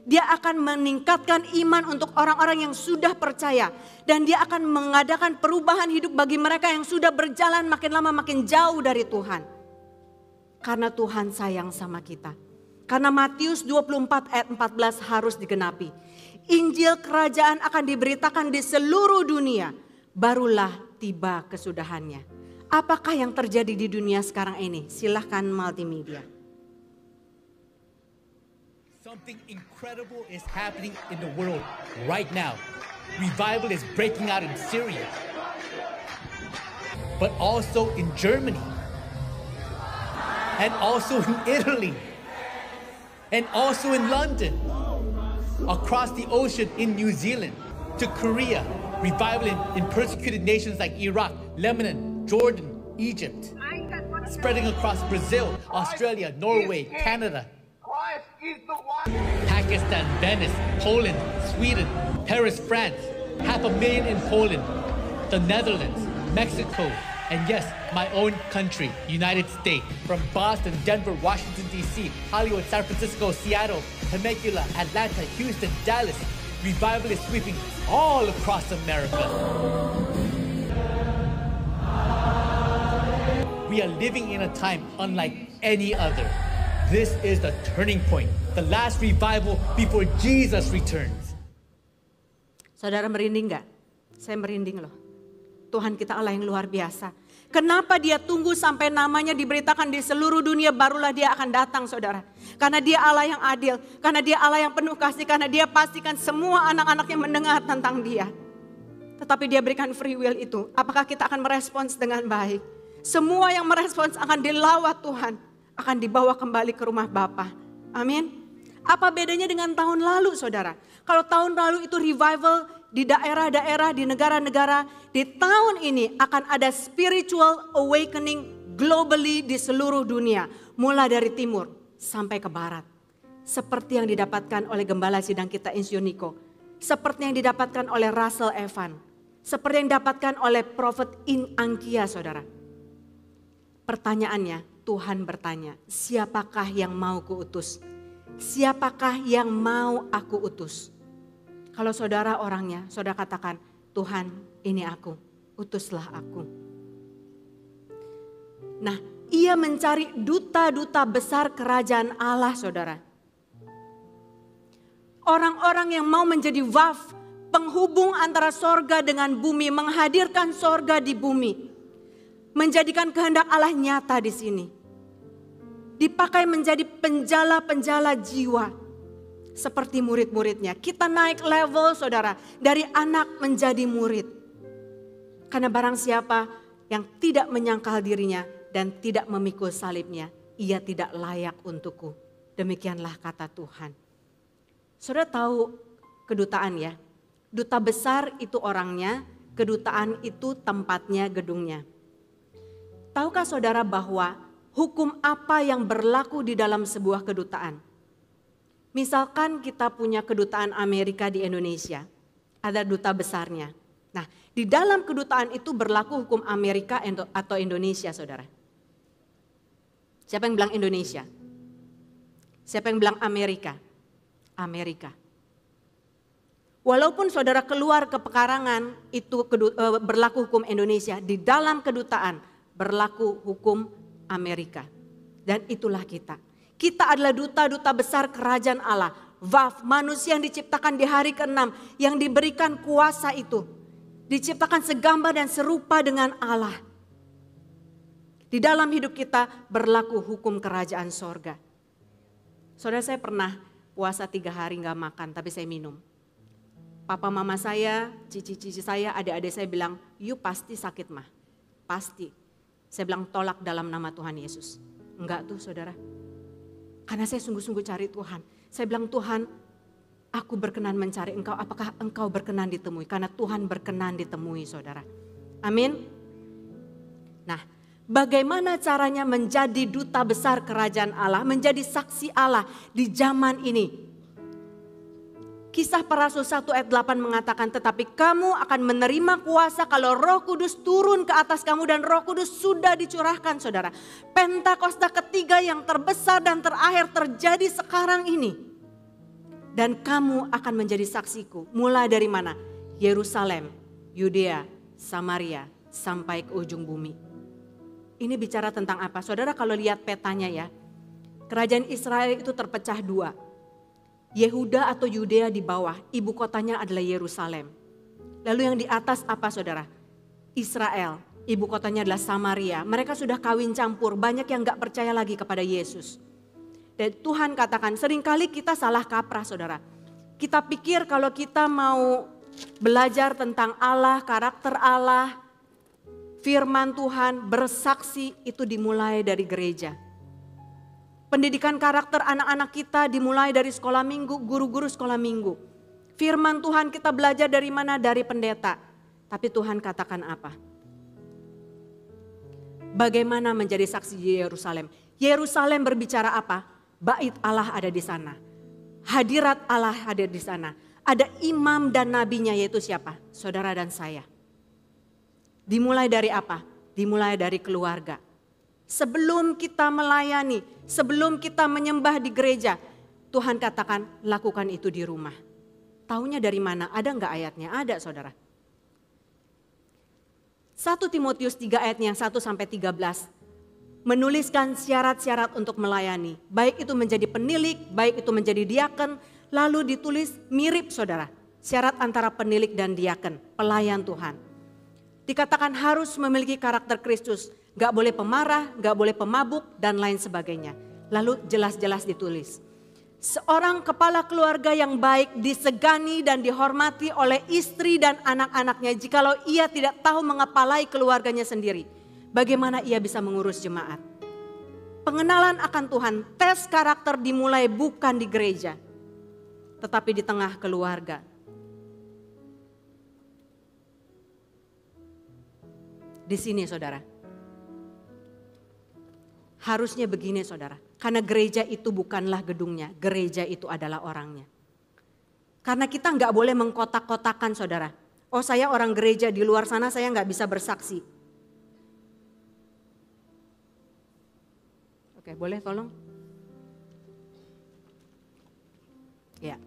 Dia akan meningkatkan iman untuk orang-orang yang sudah percaya. Dan dia akan mengadakan perubahan hidup bagi mereka yang sudah berjalan makin lama makin jauh dari Tuhan. Karena Tuhan sayang sama kita. Karena Matius 24 ayat 14 harus digenapi. Injil kerajaan akan diberitakan di seluruh dunia. Barulah tiba kesudahannya. Apakah yang terjadi di dunia sekarang ini? Silahkan multimedia. Something incredible is happening in the world right now. Revival is breaking out in Syria, but also in Germany, and also in Italy, and also in London, across the ocean in New Zealand, to Korea, revival in persecuted nations like Iraq, Lebanon, Jordan, Egypt, spreading across Brazil, Australia, Norway, Canada, Pakistan, Venice, Poland, Sweden, Paris, France, 500,000 in Poland, the Netherlands, Mexico, and yes, my own country, United States. From Boston, Denver, Washington, D.C., Hollywood, San Francisco, Seattle, Temecula, Atlanta, Houston, Dallas. Revival is sweeping all across America. We are living in a time unlike any other. This is the turning point, the last revival before Jesus returns. Saudara merinding gak? Saya merinding loh. Tuhan kita Allah yang luar biasa. Kenapa dia tunggu sampai namanya diberitakan di seluruh dunia barulah dia akan datang, saudara. Karena dia Allah yang adil, karena dia Allah yang penuh kasih, karena dia pastikan semua anak-anaknya mendengar tentang dia. Tetapi dia berikan free will itu, apakah kita akan merespons dengan baik? Semua yang merespons akan dilawat Tuhan, akan dibawa kembali ke rumah Bapa. Amin. Apa bedanya dengan tahun lalu, saudara? Kalau tahun lalu itu revival di daerah-daerah, di negara-negara, di tahun ini akan ada spiritual awakening globally di seluruh dunia. Mulai dari timur sampai ke barat. Seperti yang didapatkan oleh gembala sidang kita Insyoniko. Seperti yang didapatkan oleh Russell Evan. Seperti yang didapatkan oleh Prophet In Angkia, saudara. Pertanyaannya, Tuhan bertanya, siapakah yang mau kuutus? Siapakah yang mau aku utus? Kalau saudara orangnya, saudara katakan, Tuhan ini aku, utuslah aku. Nah, ia mencari duta-duta besar kerajaan Allah, saudara. Orang-orang yang mau menjadi waf, penghubung antara sorga dengan bumi, menghadirkan sorga di bumi. Menjadikan kehendak Allah nyata di sini. Dipakai menjadi penjala-penjala jiwa. Seperti murid-muridnya. Kita naik level, saudara, dari anak menjadi murid. Karena barang siapa yang tidak menyangkal dirinya dan tidak memikul salibnya, ia tidak layak untukku. Demikianlah kata Tuhan. Saudara tahu kedutaan ya? Duta besar itu orangnya, kedutaan itu tempatnya, gedungnya. Tahukah saudara bahwa hukum apa yang berlaku di dalam sebuah kedutaan? Misalkan kita punya kedutaan Amerika di Indonesia, ada duta besarnya. Nah, di dalam kedutaan itu berlaku hukum Amerika atau Indonesia, saudara. Siapa yang bilang Indonesia? Siapa yang bilang Amerika? Amerika. Walaupun saudara keluar ke pekarangan, itu berlaku hukum Indonesia. Di dalam kedutaan berlaku hukum Amerika. Dan itulah kita. Kita adalah duta-duta besar kerajaan Allah. Waf, manusia yang diciptakan di hari ke-6. Yang diberikan kuasa itu. Diciptakan segambar dan serupa dengan Allah. Di dalam hidup kita berlaku hukum kerajaan sorga. Saudara, saya pernah puasa 3 hari gak makan tapi saya minum. Papa mama saya, cici-cici saya, adik-adik saya bilang, you pasti sakit mah. Pasti. Saya bilang tolak dalam nama Tuhan Yesus. Enggak tuh saudara. Karena saya sungguh-sungguh cari Tuhan. Saya bilang Tuhan, aku berkenan mencari Engkau. Apakah Engkau berkenan ditemui? Karena Tuhan berkenan ditemui saudara. Amin. Nah, bagaimana caranya menjadi duta besar kerajaan Allah, menjadi saksi Allah di zaman ini? Kisah Para Rasul 1 ayat 8 mengatakan, tetapi kamu akan menerima kuasa kalau Roh Kudus turun ke atas kamu, dan Roh Kudus sudah dicurahkan saudara. Pentakosta ketiga yang terbesar dan terakhir terjadi sekarang ini. Dan kamu akan menjadi saksiku, mulai dari mana? Yerusalem, Yudea, Samaria, sampai ke ujung bumi. Ini bicara tentang apa? Saudara kalau lihat petanya ya, kerajaan Israel itu terpecah 2. Yehuda atau Yudea di bawah, ibu kotanya adalah Yerusalem. Lalu yang di atas apa saudara? Israel, ibu kotanya adalah Samaria. Mereka sudah kawin campur, banyak yang gak percaya lagi kepada Yesus. Dan Tuhan katakan, seringkali kita salah kaprah saudara. Kita pikir kalau kita mau belajar tentang Allah, karakter Allah, firman Tuhan, bersaksi, itu dimulai dari gereja. Pendidikan karakter anak-anak kita dimulai dari sekolah minggu, guru-guru sekolah minggu. Firman Tuhan kita belajar dari mana? Dari pendeta. Tapi Tuhan katakan apa? Bagaimana menjadi saksi di Yerusalem? Yerusalem berbicara apa? Bait Allah ada di sana. Hadirat Allah ada di sana. Ada imam dan nabinya, yaitu siapa? Saudara dan saya. Dimulai dari apa? Dimulai dari keluarga. Sebelum kita melayani, sebelum kita menyembah di gereja, Tuhan katakan lakukan itu di rumah. Taunya dari mana? Ada enggak ayatnya? Ada saudara. 1 Timotius 3 ayatnya 1-13. Menuliskan syarat-syarat untuk melayani. Baik itu menjadi penilik, baik itu menjadi diaken. Lalu ditulis mirip saudara. Syarat antara penilik dan diaken, pelayan Tuhan. Dikatakan harus memiliki karakter Kristus. Gak boleh pemarah, gak boleh pemabuk, dan lain sebagainya. Lalu jelas-jelas ditulis. Seorang kepala keluarga yang baik disegani dan dihormati oleh istri dan anak-anaknya. Jikalau ia tidak tahu mengepalai keluarganya sendiri, bagaimana ia bisa mengurus jemaat? Pengenalan akan Tuhan, tes karakter dimulai bukan di gereja, tetapi di tengah keluarga. Di sini saudara. Harusnya begini saudara, karena gereja itu bukanlah gedungnya, gereja itu adalah orangnya. Karena kita nggak boleh mengkotak-kotakan saudara. Oh saya orang gereja, di luar sana saya nggak bisa bersaksi. Oke, boleh tolong? Ya.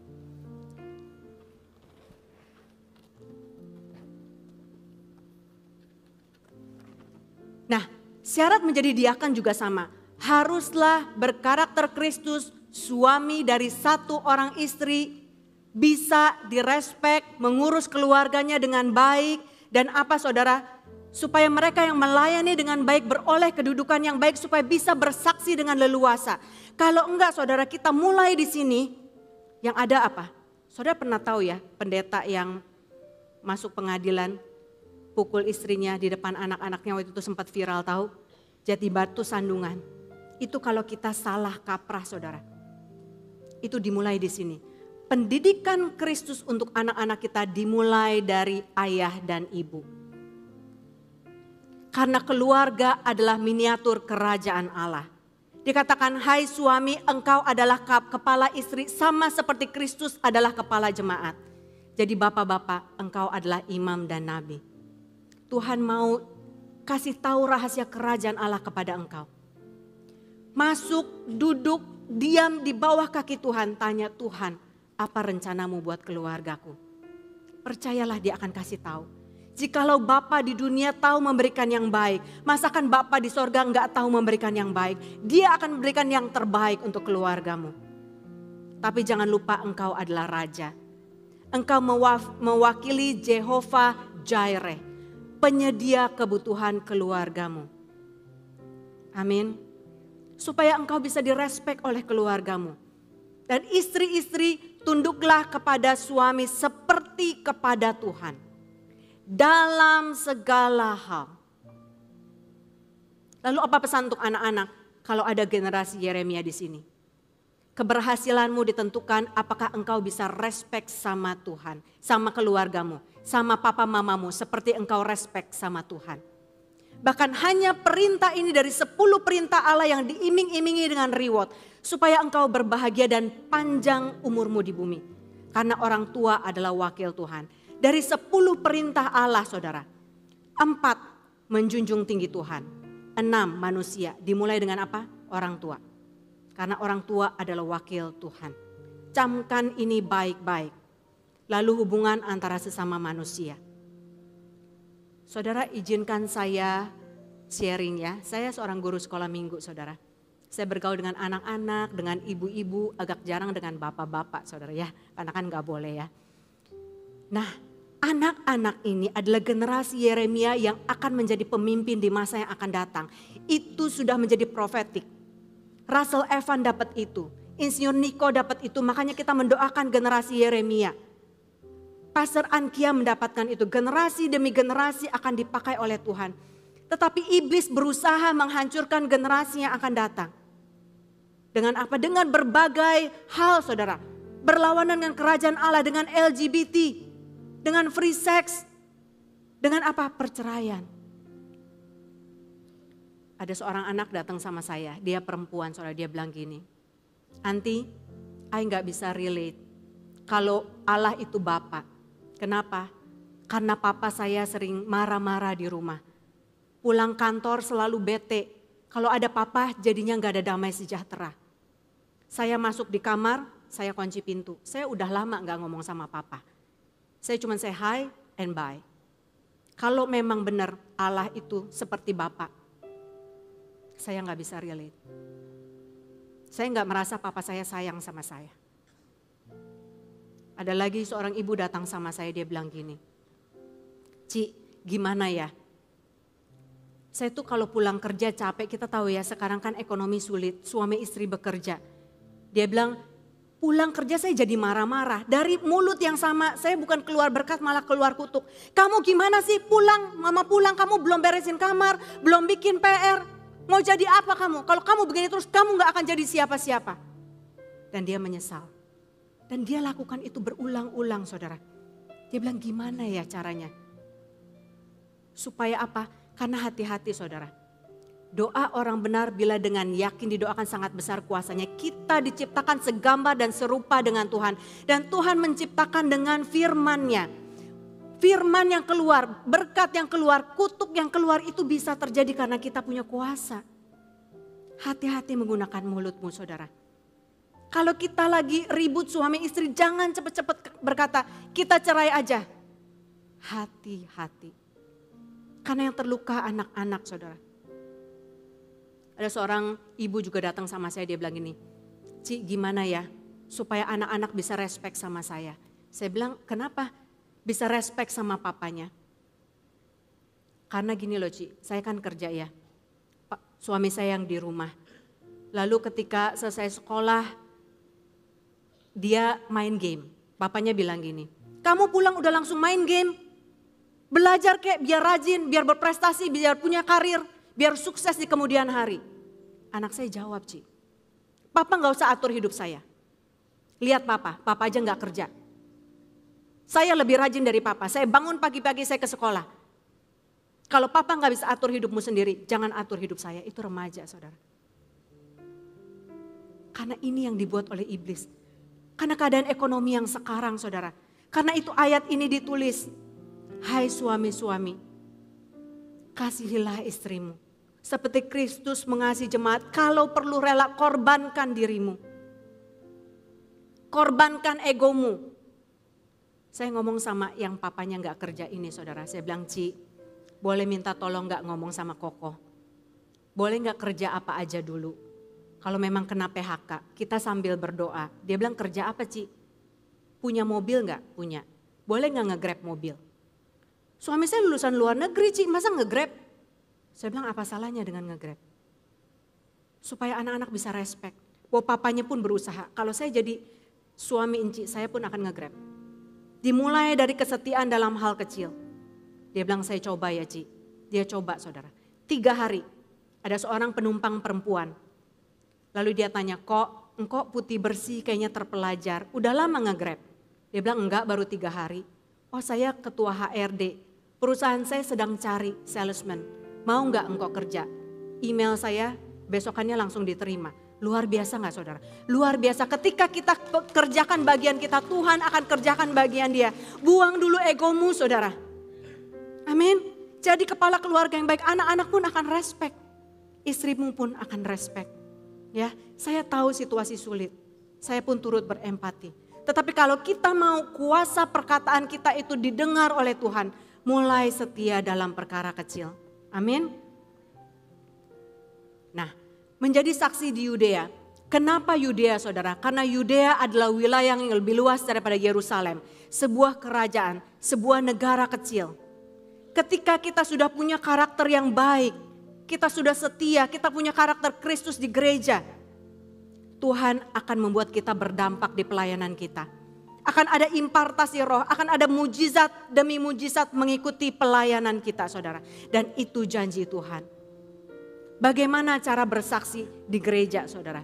Nah, syarat menjadi diakan juga sama. Haruslah berkarakter Kristus, suami dari satu orang istri, bisa direspek, mengurus keluarganya dengan baik. Dan apa saudara? Supaya mereka yang melayani dengan baik beroleh kedudukan yang baik supaya bisa bersaksi dengan leluasa. Kalau enggak saudara, kita mulai di sini, yang ada apa? Saudara pernah tahu ya pendeta yang masuk pengadilan, pukul istrinya di depan anak-anaknya, waktu itu sempat viral tahu? Jati Batu Sandungan. Itu kalau kita salah kaprah saudara. Itu dimulai di sini. Pendidikan Kristus untuk anak-anak kita dimulai dari ayah dan ibu. Karena keluarga adalah miniatur kerajaan Allah. Dikatakan, hai suami, engkau adalah kepala istri sama seperti Kristus adalah kepala jemaat. Jadi bapak-bapak, engkau adalah imam dan nabi. Tuhan mau kasih tahu rahasia kerajaan Allah kepada engkau. Masuk, duduk, diam di bawah kaki Tuhan, tanya Tuhan, apa rencanamu buat keluargaku? Percayalah dia akan kasih tahu. Jikalau Bapa di dunia tahu memberikan yang baik, masakan Bapa di sorga enggak tahu memberikan yang baik? Dia akan memberikan yang terbaik untuk keluargamu. Tapi jangan lupa engkau adalah raja. Engkau mewakili Jehovah Jireh, penyedia kebutuhan keluargamu. Amin. Supaya engkau bisa direspek oleh keluargamu. Dan istri-istri tunduklah kepada suami seperti kepada Tuhan. Dalam segala hal. Lalu apa pesan untuk anak-anak kalau ada generasi Yeremia di sini? Keberhasilanmu ditentukan apakah engkau bisa respect sama Tuhan, sama keluargamu, sama papa mamamu seperti engkau respect sama Tuhan. Bahkan hanya perintah ini dari 10 perintah Allah yang diiming-imingi dengan reward. Supaya engkau berbahagia dan panjang umurmu di bumi. Karena orang tua adalah wakil Tuhan. Dari 10 perintah Allah saudara. 4 menjunjung tinggi Tuhan. 6 manusia. Dimulai dengan apa? Orang tua. Karena orang tua adalah wakil Tuhan. Camkan ini baik-baik. Lalu hubungan antara sesama manusia. Saudara izinkan saya sharing ya. Saya seorang guru sekolah minggu saudara. Saya bergaul dengan anak-anak, dengan ibu-ibu, agak jarang dengan bapak-bapak saudara ya. Karena kan gak boleh ya. Nah anak-anak ini adalah generasi Yeremia yang akan menjadi pemimpin di masa yang akan datang. Itu sudah menjadi profetik. Russell Evan dapat itu. Insinyur Niko dapat itu. Makanya kita mendoakan generasi Yeremia. Pastor Ankia mendapatkan itu. Generasi demi generasi akan dipakai oleh Tuhan. Tetapi iblis berusaha menghancurkan generasi yang akan datang. Dengan apa? Dengan berbagai hal saudara. Berlawanan dengan kerajaan Allah, dengan LGBT. Dengan free sex. Dengan apa? Perceraian. Ada seorang anak datang sama saya. Dia perempuan saudara, dia bilang gini. Aunty, I gak bisa relate. Kalau Allah itu Bapa. Kenapa? Karena papa saya sering marah-marah di rumah. Pulang kantor selalu bete. Kalau ada papa jadinya gak ada damai sejahtera. Saya masuk di kamar, saya kunci pintu. Saya udah lama gak ngomong sama papa. Saya cuma say hi and bye. Kalau memang benar Allah itu seperti Bapa, saya gak bisa relate. Saya gak merasa papa saya sayang sama saya. Ada lagi seorang ibu datang sama saya, dia bilang gini, Ci, gimana ya? Saya tuh kalau pulang kerja capek, kita tahu ya sekarang kan ekonomi sulit, suami istri bekerja. Dia bilang, pulang kerja saya jadi marah-marah. Dari mulut yang sama, saya bukan keluar berkat malah keluar kutuk. Kamu gimana sih pulang, mama pulang kamu belum beresin kamar, belum bikin PR. Mau jadi apa kamu? Kalau kamu begini terus kamu gak akan jadi siapa-siapa. Dan dia menyesal. Dan dia lakukan itu berulang-ulang saudara. Dia bilang gimana ya caranya? Supaya apa? Karena hati-hati saudara. Doa orang benar bila dengan yakin didoakan sangat besar kuasanya. Kita diciptakan segambar dan serupa dengan Tuhan. Dan Tuhan menciptakan dengan firman-Nya. Firman yang keluar, berkat yang keluar, kutuk yang keluar itu bisa terjadi karena kita punya kuasa. Hati-hati menggunakan mulutmu saudara. Kalau kita lagi ribut suami istri, jangan cepet-cepet berkata, kita cerai aja. Hati-hati. Karena yang terluka anak-anak saudara. Ada seorang ibu juga datang sama saya, dia bilang gini, Ci gimana ya supaya anak-anak bisa respect sama saya. Saya bilang kenapa bisa respect sama papanya? Karena gini loh Ci, saya kan kerja ya. Suami saya yang di rumah. Lalu ketika selesai sekolah, dia main game. Bapaknya bilang gini, kamu pulang udah langsung main game. Belajar kek biar rajin, biar berprestasi, biar punya karir, biar sukses di kemudian hari. Anak saya jawab Ci, papa gak usah atur hidup saya. Lihat papa aja gak kerja. Saya lebih rajin dari papa, saya bangun pagi-pagi saya ke sekolah. Kalau papa gak bisa atur hidupmu sendiri, jangan atur hidup saya. Itu remaja saudara. Karena ini yang dibuat oleh iblis. Karena keadaan ekonomi yang sekarang saudara. Karena itu ayat ini ditulis. Hai suami-suami, kasihilah istrimu. Seperti Kristus mengasihi jemaat, kalau perlu rela korbankan dirimu. Korbankan egomu. Saya ngomong sama yang papanya gak kerja ini saudara. Saya bilang, Ci, boleh minta tolong gak ngomong sama Koko? Boleh gak kerja apa aja dulu? Kalau memang kena PHK, kita sambil berdoa. Dia bilang kerja apa Ci? Punya mobil gak? Punya. Boleh gak nge-grab mobil? Suami saya lulusan luar negeri Ci, masa nge-grab? Saya bilang apa salahnya dengan nge-grab? Supaya anak-anak bisa respect. Bahwa papanya pun berusaha. Kalau saya jadi suami Inci, saya pun akan nge-grab. Dimulai dari kesetiaan dalam hal kecil. Dia bilang saya coba ya Ci. Dia coba saudara. 3 hari ada seorang penumpang perempuan. Lalu dia tanya, kok engkau putih bersih kayaknya terpelajar. Udah lama nge-grab? Dia bilang enggak, baru 3 hari. Oh saya ketua HRD. Perusahaan saya sedang cari salesman. Mau enggak engkau kerja? Email saya besokannya langsung diterima. Luar biasa enggak saudara? Luar biasa, ketika kita kerjakan bagian kita, Tuhan akan kerjakan bagian dia. Buang dulu egomu saudara. Amin. Jadi kepala keluarga yang baik, anak-anak pun akan respect. Istrimu pun akan respect. Ya, saya tahu situasi sulit. Saya pun turut berempati. Tetapi kalau kita mau kuasa perkataan kita itu didengar oleh Tuhan, mulai setia dalam perkara kecil. Amin. Nah, menjadi saksi di Yudea. Kenapa Yudea saudara? Karena Yudea adalah wilayah yang lebih luas daripada Yerusalem. Sebuah kerajaan, sebuah negara kecil. Ketika kita sudah punya karakter yang baik, kita sudah setia, kita punya karakter Kristus di gereja, Tuhan akan membuat kita berdampak di pelayanan kita. Akan ada impartasi roh, akan ada mujizat demi mujizat mengikuti pelayanan kita saudara. Dan itu janji Tuhan. Bagaimana cara bersaksi di gereja saudara?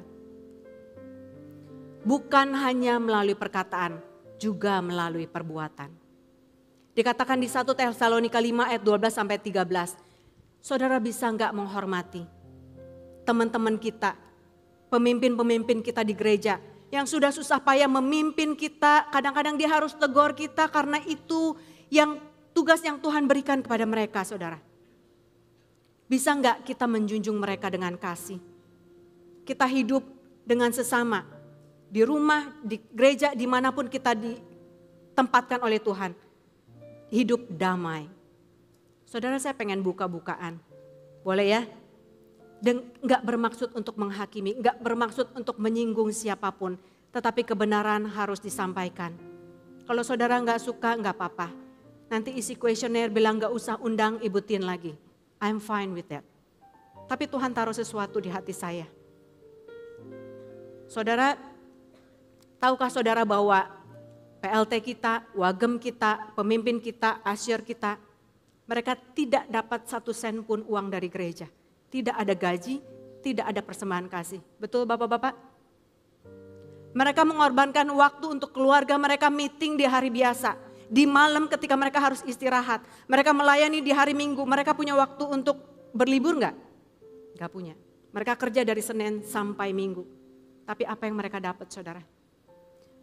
Bukan hanya melalui perkataan, juga melalui perbuatan. Dikatakan di 1 Tesalonika 5 ayat 12 sampai 13. Saudara bisa enggak menghormati teman-teman kita, pemimpin-pemimpin kita di gereja yang sudah susah payah memimpin kita, kadang-kadang dia harus tegur kita karena itu yang tugas yang Tuhan berikan kepada mereka saudara. Bisa enggak kita menjunjung mereka dengan kasih? Kita hidup dengan sesama, di rumah, di gereja, dimanapun kita ditempatkan oleh Tuhan. Hidup damai. Saudara saya pengen buka-bukaan. Boleh ya? Dan enggak bermaksud untuk menghakimi, enggak bermaksud untuk menyinggung siapapun. Tetapi kebenaran harus disampaikan. Kalau saudara enggak suka, enggak apa-apa. Nanti isi kuesioner bilang enggak usah undang Ibu Tin lagi. I'm fine with that. Tapi Tuhan taruh sesuatu di hati saya. Saudara, tahukah saudara bahwa PLT kita, wagem kita, pemimpin kita, asyir kita, mereka tidak dapat 1 sen pun uang dari gereja. Tidak ada gaji, tidak ada persembahan kasih. Betul Bapak-Bapak? Mereka mengorbankan waktu untuk keluarga mereka meeting di hari biasa. Di malam ketika mereka harus istirahat. Mereka melayani di hari Minggu. Mereka punya waktu untuk berlibur enggak? Enggak punya. Mereka kerja dari Senin sampai Minggu. Tapi apa yang mereka dapat saudara?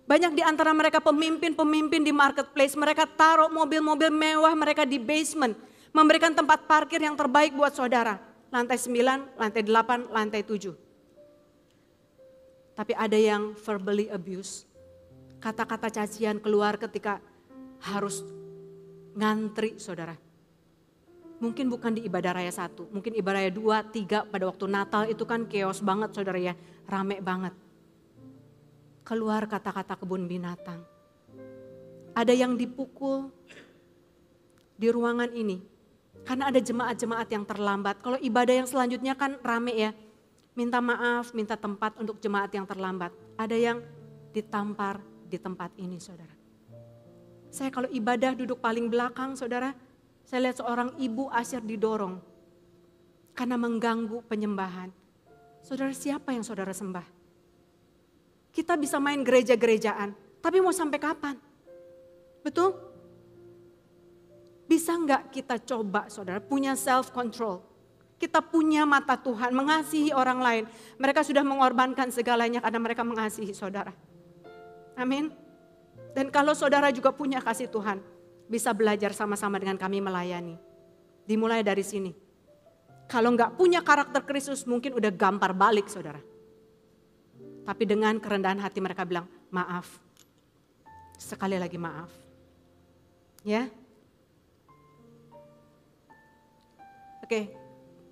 Banyak di antara mereka pemimpin-pemimpin di marketplace. Mereka taruh mobil-mobil mewah mereka di basement. Memberikan tempat parkir yang terbaik buat saudara. Lantai 9, lantai 8, lantai 7. Tapi ada yang verbally abuse. Kata-kata cacian keluar ketika harus ngantri saudara. Mungkin bukan di ibadah raya 1, mungkin ibadah raya 2, 3 pada waktu Natal itu kan chaos banget saudara ya. Rame banget. Keluar kata-kata kebun binatang. Ada yang dipukul di ruangan ini. Karena ada jemaat-jemaat yang terlambat. Kalau ibadah yang selanjutnya kan rame ya. Minta maaf, minta tempat untuk jemaat yang terlambat. Ada yang ditampar di tempat ini saudara. Saya kalau ibadah duduk paling belakang saudara. Saya lihat seorang ibu asyir didorong. Karena mengganggu penyembahan. Saudara, siapa yang saudara sembah? Kita bisa main gereja-gerejaan. Tapi mau sampai kapan? Betul? Bisa enggak kita coba saudara punya self control? Kita punya mata Tuhan, mengasihi orang lain. Mereka sudah mengorbankan segalanya karena mereka mengasihi saudara. Amin. Dan kalau saudara juga punya kasih Tuhan, bisa belajar sama-sama dengan kami melayani. Dimulai dari sini. Kalau enggak punya karakter Kristus mungkin udah gampar balik saudara. Tapi dengan kerendahan hati mereka bilang, maaf. Sekali lagi maaf. Ya. Oke.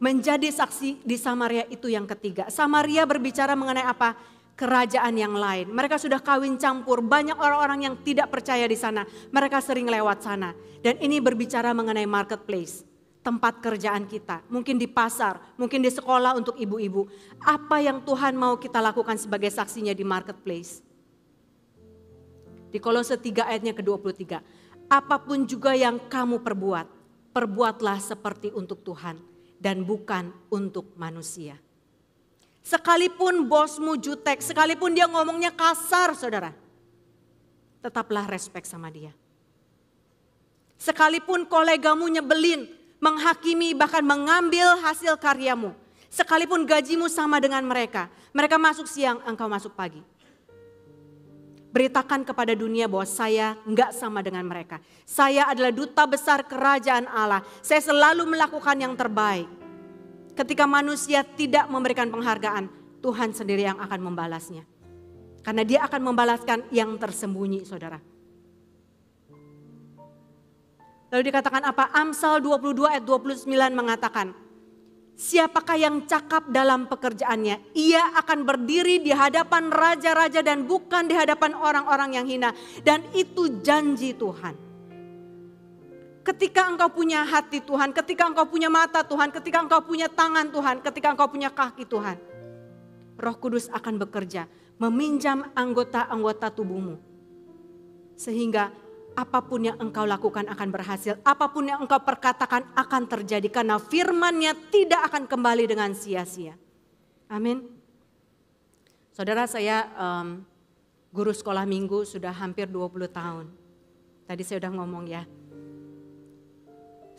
Menjadi saksi di Samaria itu yang ketiga. Samaria berbicara mengenai apa? Kerajaan yang lain. Mereka sudah kawin campur. Banyak orang-orang yang tidak percaya di sana. Mereka sering lewat sana. Dan ini berbicara mengenai marketplace. Tempat kerjaan kita. Mungkin di pasar. Mungkin di sekolah untuk ibu-ibu. Apa yang Tuhan mau kita lakukan sebagai saksinya di marketplace? Di Kolose 3 ayatnya ke-23. Apapun juga yang kamu perbuat. Perbuatlah seperti untuk Tuhan. Dan bukan untuk manusia. Sekalipun bosmu jutek, sekalipun dia ngomongnya kasar saudara. Tetaplah respect sama dia. Sekalipun kolegamu nyebelin, menghakimi bahkan mengambil hasil karyamu. Sekalipun gajimu sama dengan mereka. Mereka masuk siang, engkau masuk pagi. Beritakan kepada dunia bahwa saya enggak sama dengan mereka. Saya adalah duta besar kerajaan Allah. Saya selalu melakukan yang terbaik. Ketika manusia tidak memberikan penghargaan, Tuhan sendiri yang akan membalasnya. Karena dia akan membalaskan yang tersembunyi saudara. Lalu dikatakan apa? Amsal 22 ayat 29 mengatakan, siapakah yang cakap dalam pekerjaannya? Ia akan berdiri di hadapan raja-raja dan bukan di hadapan orang-orang yang hina. Dan itu janji Tuhan. Ketika engkau punya hati Tuhan, ketika engkau punya mata Tuhan, ketika engkau punya tangan Tuhan, ketika engkau punya kaki Tuhan. Roh Kudus akan bekerja, meminjam anggota-anggota tubuhmu. Sehingga apapun yang engkau lakukan akan berhasil, apapun yang engkau perkatakan akan terjadi. Karena firman-Nya tidak akan kembali dengan sia-sia. Amin. Saudara, saya guru sekolah minggu sudah hampir 20 tahun. Tadi saya udah ngomong ya.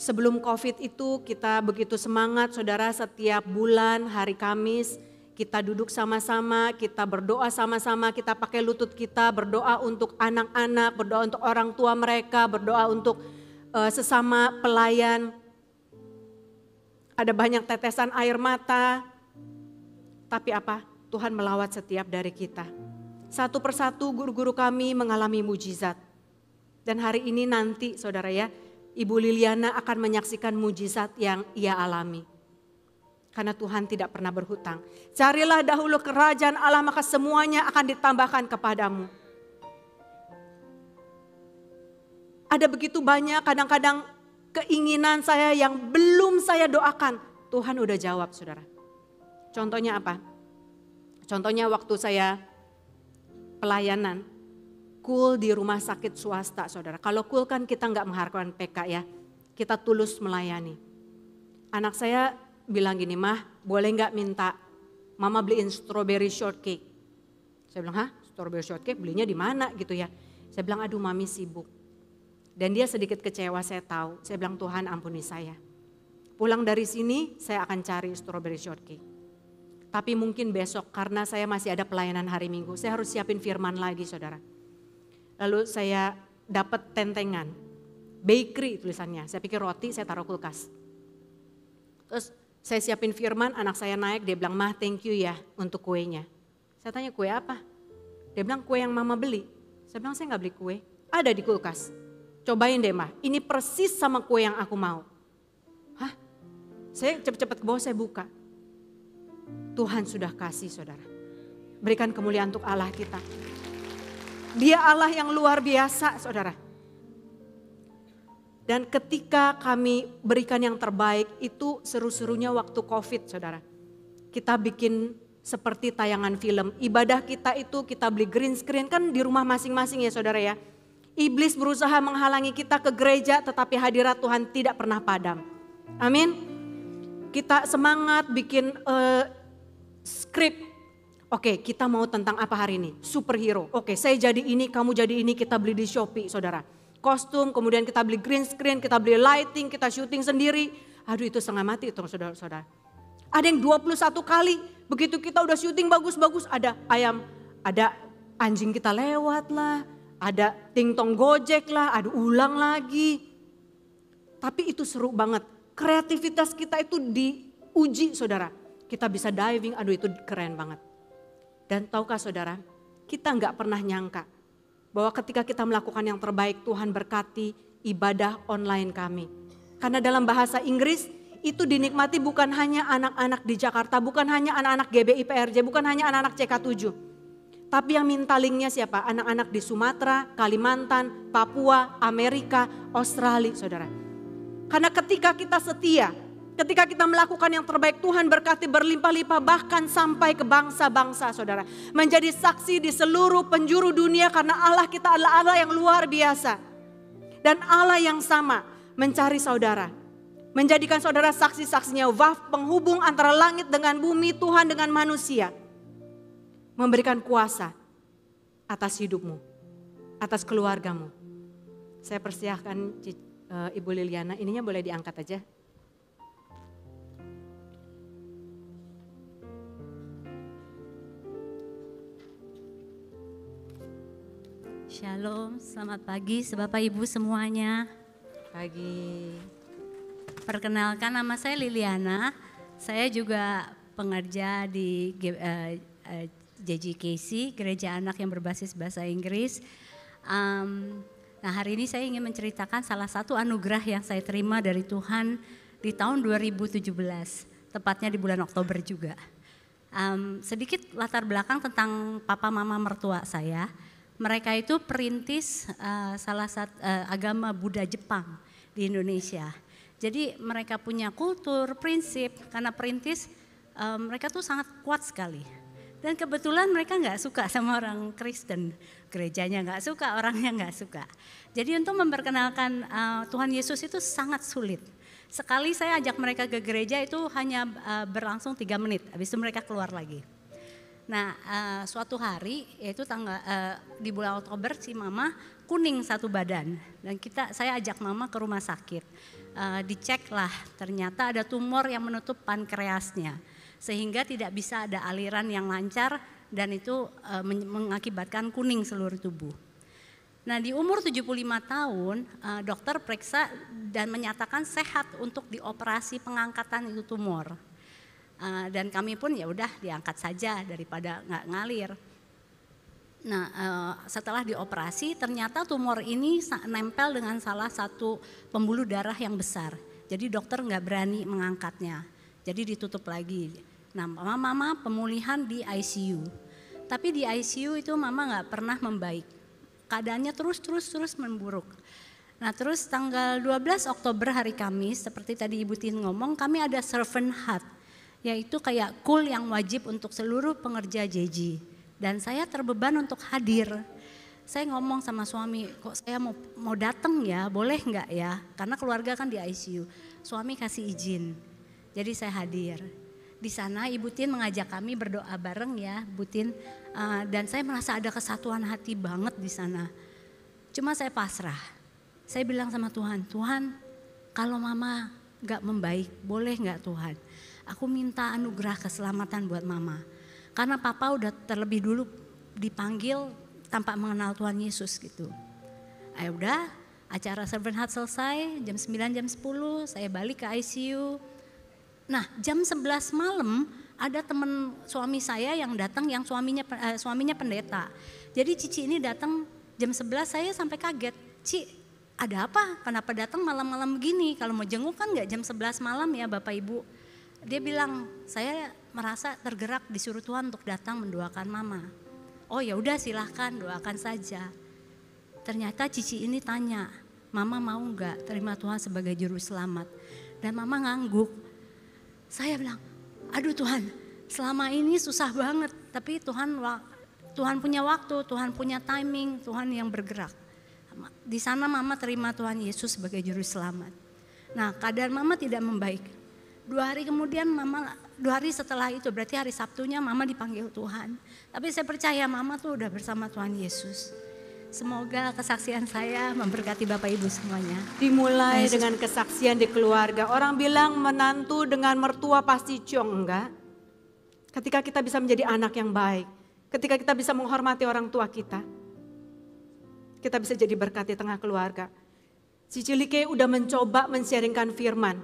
Sebelum COVID itu kita begitu semangat saudara, setiap bulan hari Kamis kita duduk sama-sama, kita berdoa sama-sama, kita pakai lutut kita berdoa untuk anak-anak, berdoa untuk orang tua mereka, berdoa untuk sesama pelayan. Ada banyak tetesan air mata, tapi apa? Tuhan melawat setiap dari kita. Satu persatu guru-guru kami mengalami mujizat. Dan hari ini nanti saudara ya, Ibu Liliana akan menyaksikan mujizat yang ia alami. Karena Tuhan tidak pernah berhutang. Carilah dahulu kerajaan Allah maka semuanya akan ditambahkan kepadamu. Ada begitu banyak kadang-kadang keinginan saya yang belum saya doakan. Tuhan udah jawab saudara. Contohnya apa? Contohnya waktu saya pelayanan. Kul di rumah sakit swasta saudara. Kalau kul kan kita nggak mengharapkan PK ya. Kita tulus melayani. Anak saya bilang gini, mah boleh nggak minta mama beliin strawberry shortcake. Saya bilang, hah strawberry shortcake belinya di mana gitu ya. Saya bilang aduh mami sibuk. Dan dia sedikit kecewa saya tahu. Saya bilang Tuhan ampuni saya. Pulang dari sini saya akan cari strawberry shortcake. Tapi mungkin besok karena saya masih ada pelayanan hari Minggu. Saya harus siapin firman lagi saudara. Lalu saya dapat tentengan, bakery tulisannya. Saya pikir roti, saya taruh kulkas. Terus saya siapin firman, anak saya naik, dia bilang, mah thank you ya untuk kuenya. Saya tanya kue apa? Dia bilang kue yang mama beli. Saya bilang saya gak beli kue, ada di kulkas. Cobain deh mah, ini persis sama kue yang aku mau. Hah? Saya cepet-cepet ke bawah, saya buka. Tuhan sudah kasih saudara. Berikan kemuliaan untuk Allah kita. Dia Allah yang luar biasa saudara. Dan ketika kami berikan yang terbaik itu seru-serunya waktu COVID saudara. Kita bikin seperti tayangan film. Ibadah kita itu kita beli green screen kan di rumah masing-masing ya saudara ya. Iblis berusaha menghalangi kita ke gereja tetapi hadirat Tuhan tidak pernah padam. Amin. Kita semangat bikin skrip. Oke, kita mau tentang apa hari ini? Superhero. Oke, saya jadi ini, kamu jadi ini, kita beli di Shopee saudara. Kostum, kemudian kita beli green screen, kita beli lighting, kita syuting sendiri. Aduh itu setengah mati itu saudara-saudara. Ada yang 21 kali, begitu kita udah syuting bagus-bagus, ada ayam, ada anjing kita lewat lah, ada ting-tong gojek lah, ada ulang lagi. Tapi itu seru banget, kreativitas kita itu diuji saudara. Kita bisa diving, aduh itu keren banget. Dan tahukah saudara, kita nggak pernah nyangka bahwa ketika kita melakukan yang terbaik Tuhan berkati ibadah online kami. Karena dalam bahasa Inggris itu dinikmati bukan hanya anak-anak di Jakarta, bukan hanya anak-anak GBI PRJ, bukan hanya anak-anak CK7. Tapi yang minta linknya siapa? Anak-anak di Sumatera, Kalimantan, Papua, Amerika, Australia saudara. Karena ketika kita setia, ketika kita melakukan yang terbaik Tuhan berkati berlimpah-limpah bahkan sampai ke bangsa-bangsa saudara. Menjadi saksi di seluruh penjuru dunia karena Allah kita adalah Allah yang luar biasa. Dan Allah yang sama mencari saudara. Menjadikan saudara saksi-saksinya, waf penghubung antara langit dengan bumi, Tuhan dengan manusia. Memberikan kuasa atas hidupmu, atas keluargamu. Saya persilahkan Ibu Liliana, ininya boleh diangkat aja. Shalom, selamat pagi Bapak Ibu semuanya. Pagi. Perkenalkan nama saya Liliana, saya juga pengerja di JGKC, Gereja Anak yang berbasis bahasa Inggris. Nah hari ini saya ingin menceritakan salah satu anugerah yang saya terima dari Tuhan di tahun 2017, tepatnya di bulan Oktober juga. Sedikit latar belakang tentang papa mama mertua saya. Mereka itu perintis salah satu agama Buddha Jepang di Indonesia. Jadi mereka punya kultur, prinsip, karena perintis mereka tuh sangat kuat sekali. Dan kebetulan mereka nggak suka sama orang Kristen, gerejanya nggak suka, orangnya nggak suka. Jadi untuk memperkenalkan Tuhan Yesus itu sangat sulit. Sekali saya ajak mereka ke gereja itu hanya berlangsung 3 menit, habis itu mereka keluar lagi. Nah suatu hari yaitu di bulan Oktober si mama kuning satu badan dan saya ajak mama ke rumah sakit. Dicek lah ternyata ada tumor yang menutup pankreasnya sehingga tidak bisa ada aliran yang lancar dan itu mengakibatkan kuning seluruh tubuh. Nah di umur 75 tahun dokter periksa dan menyatakan sehat untuk dioperasi pengangkatan itu tumor. Dan kami pun ya udah diangkat saja daripada nggak ngalir. Nah setelah dioperasi ternyata tumor ini nempel dengan salah satu pembuluh darah yang besar. Jadi dokter nggak berani mengangkatnya. Jadi ditutup lagi. Nah mama pemulihan di ICU. Tapi di ICU itu mama nggak pernah membaik. Keadaannya terus memburuk. Nah terus tanggal 12 Oktober hari Kamis seperti tadi Ibu Tin ngomong kami ada servant heart. Yaitu kayak kul yang wajib untuk seluruh pengerja JG. Dan saya terbeban untuk hadir. Saya ngomong sama suami, kok saya mau datang ya, boleh nggak ya? Karena keluarga kan di ICU. Suami kasih izin, jadi saya hadir. Di sana Ibu Tin mengajak kami berdoa bareng ya, Bu Tin. Dan saya merasa ada kesatuan hati banget di sana. Cuma saya pasrah. Saya bilang sama Tuhan, Tuhan kalau mama nggak membaik, boleh nggak Tuhan? Aku minta anugerah keselamatan buat mama. Karena papa udah terlebih dulu dipanggil tanpa mengenal Tuhan Yesus gitu. Ayo udah, acara servant heart selesai, jam 9, jam 10 saya balik ke ICU. Nah jam 11 malam ada teman suami saya yang datang yang suaminya pendeta. Jadi Cici ini datang jam 11, saya sampai kaget. Ci, ada apa? Kenapa datang malam-malam begini? Kalau mau jenguk kan nggak jam 11 malam ya Bapak Ibu. Dia bilang, saya merasa tergerak disuruh Tuhan untuk datang mendoakan Mama. Oh ya udah silahkan doakan saja. Ternyata Cici ini tanya, Mama mau nggak terima Tuhan sebagai juru selamat? Dan Mama ngangguk. Saya bilang, aduh Tuhan, selama ini susah banget. Tapi Tuhan punya waktu, Tuhan punya timing, Tuhan yang bergerak. Di sana Mama terima Tuhan Yesus sebagai juru selamat. Nah, keadaan Mama tidak membaik. 2 hari kemudian 2 hari setelah itu, berarti hari Sabtunya Mama dipanggil Tuhan. Tapi saya percaya Mama tuh udah bersama Tuhan Yesus. Semoga kesaksian saya memberkati Bapak Ibu semuanya. Dimulai dengan kesaksian di keluarga. Orang bilang menantu dengan mertua pasti ciong, enggak? Ketika kita bisa menjadi anak yang baik, ketika kita bisa menghormati orang tua kita bisa jadi berkat di tengah keluarga. Cici Like udah mencoba men-sharingkan firman.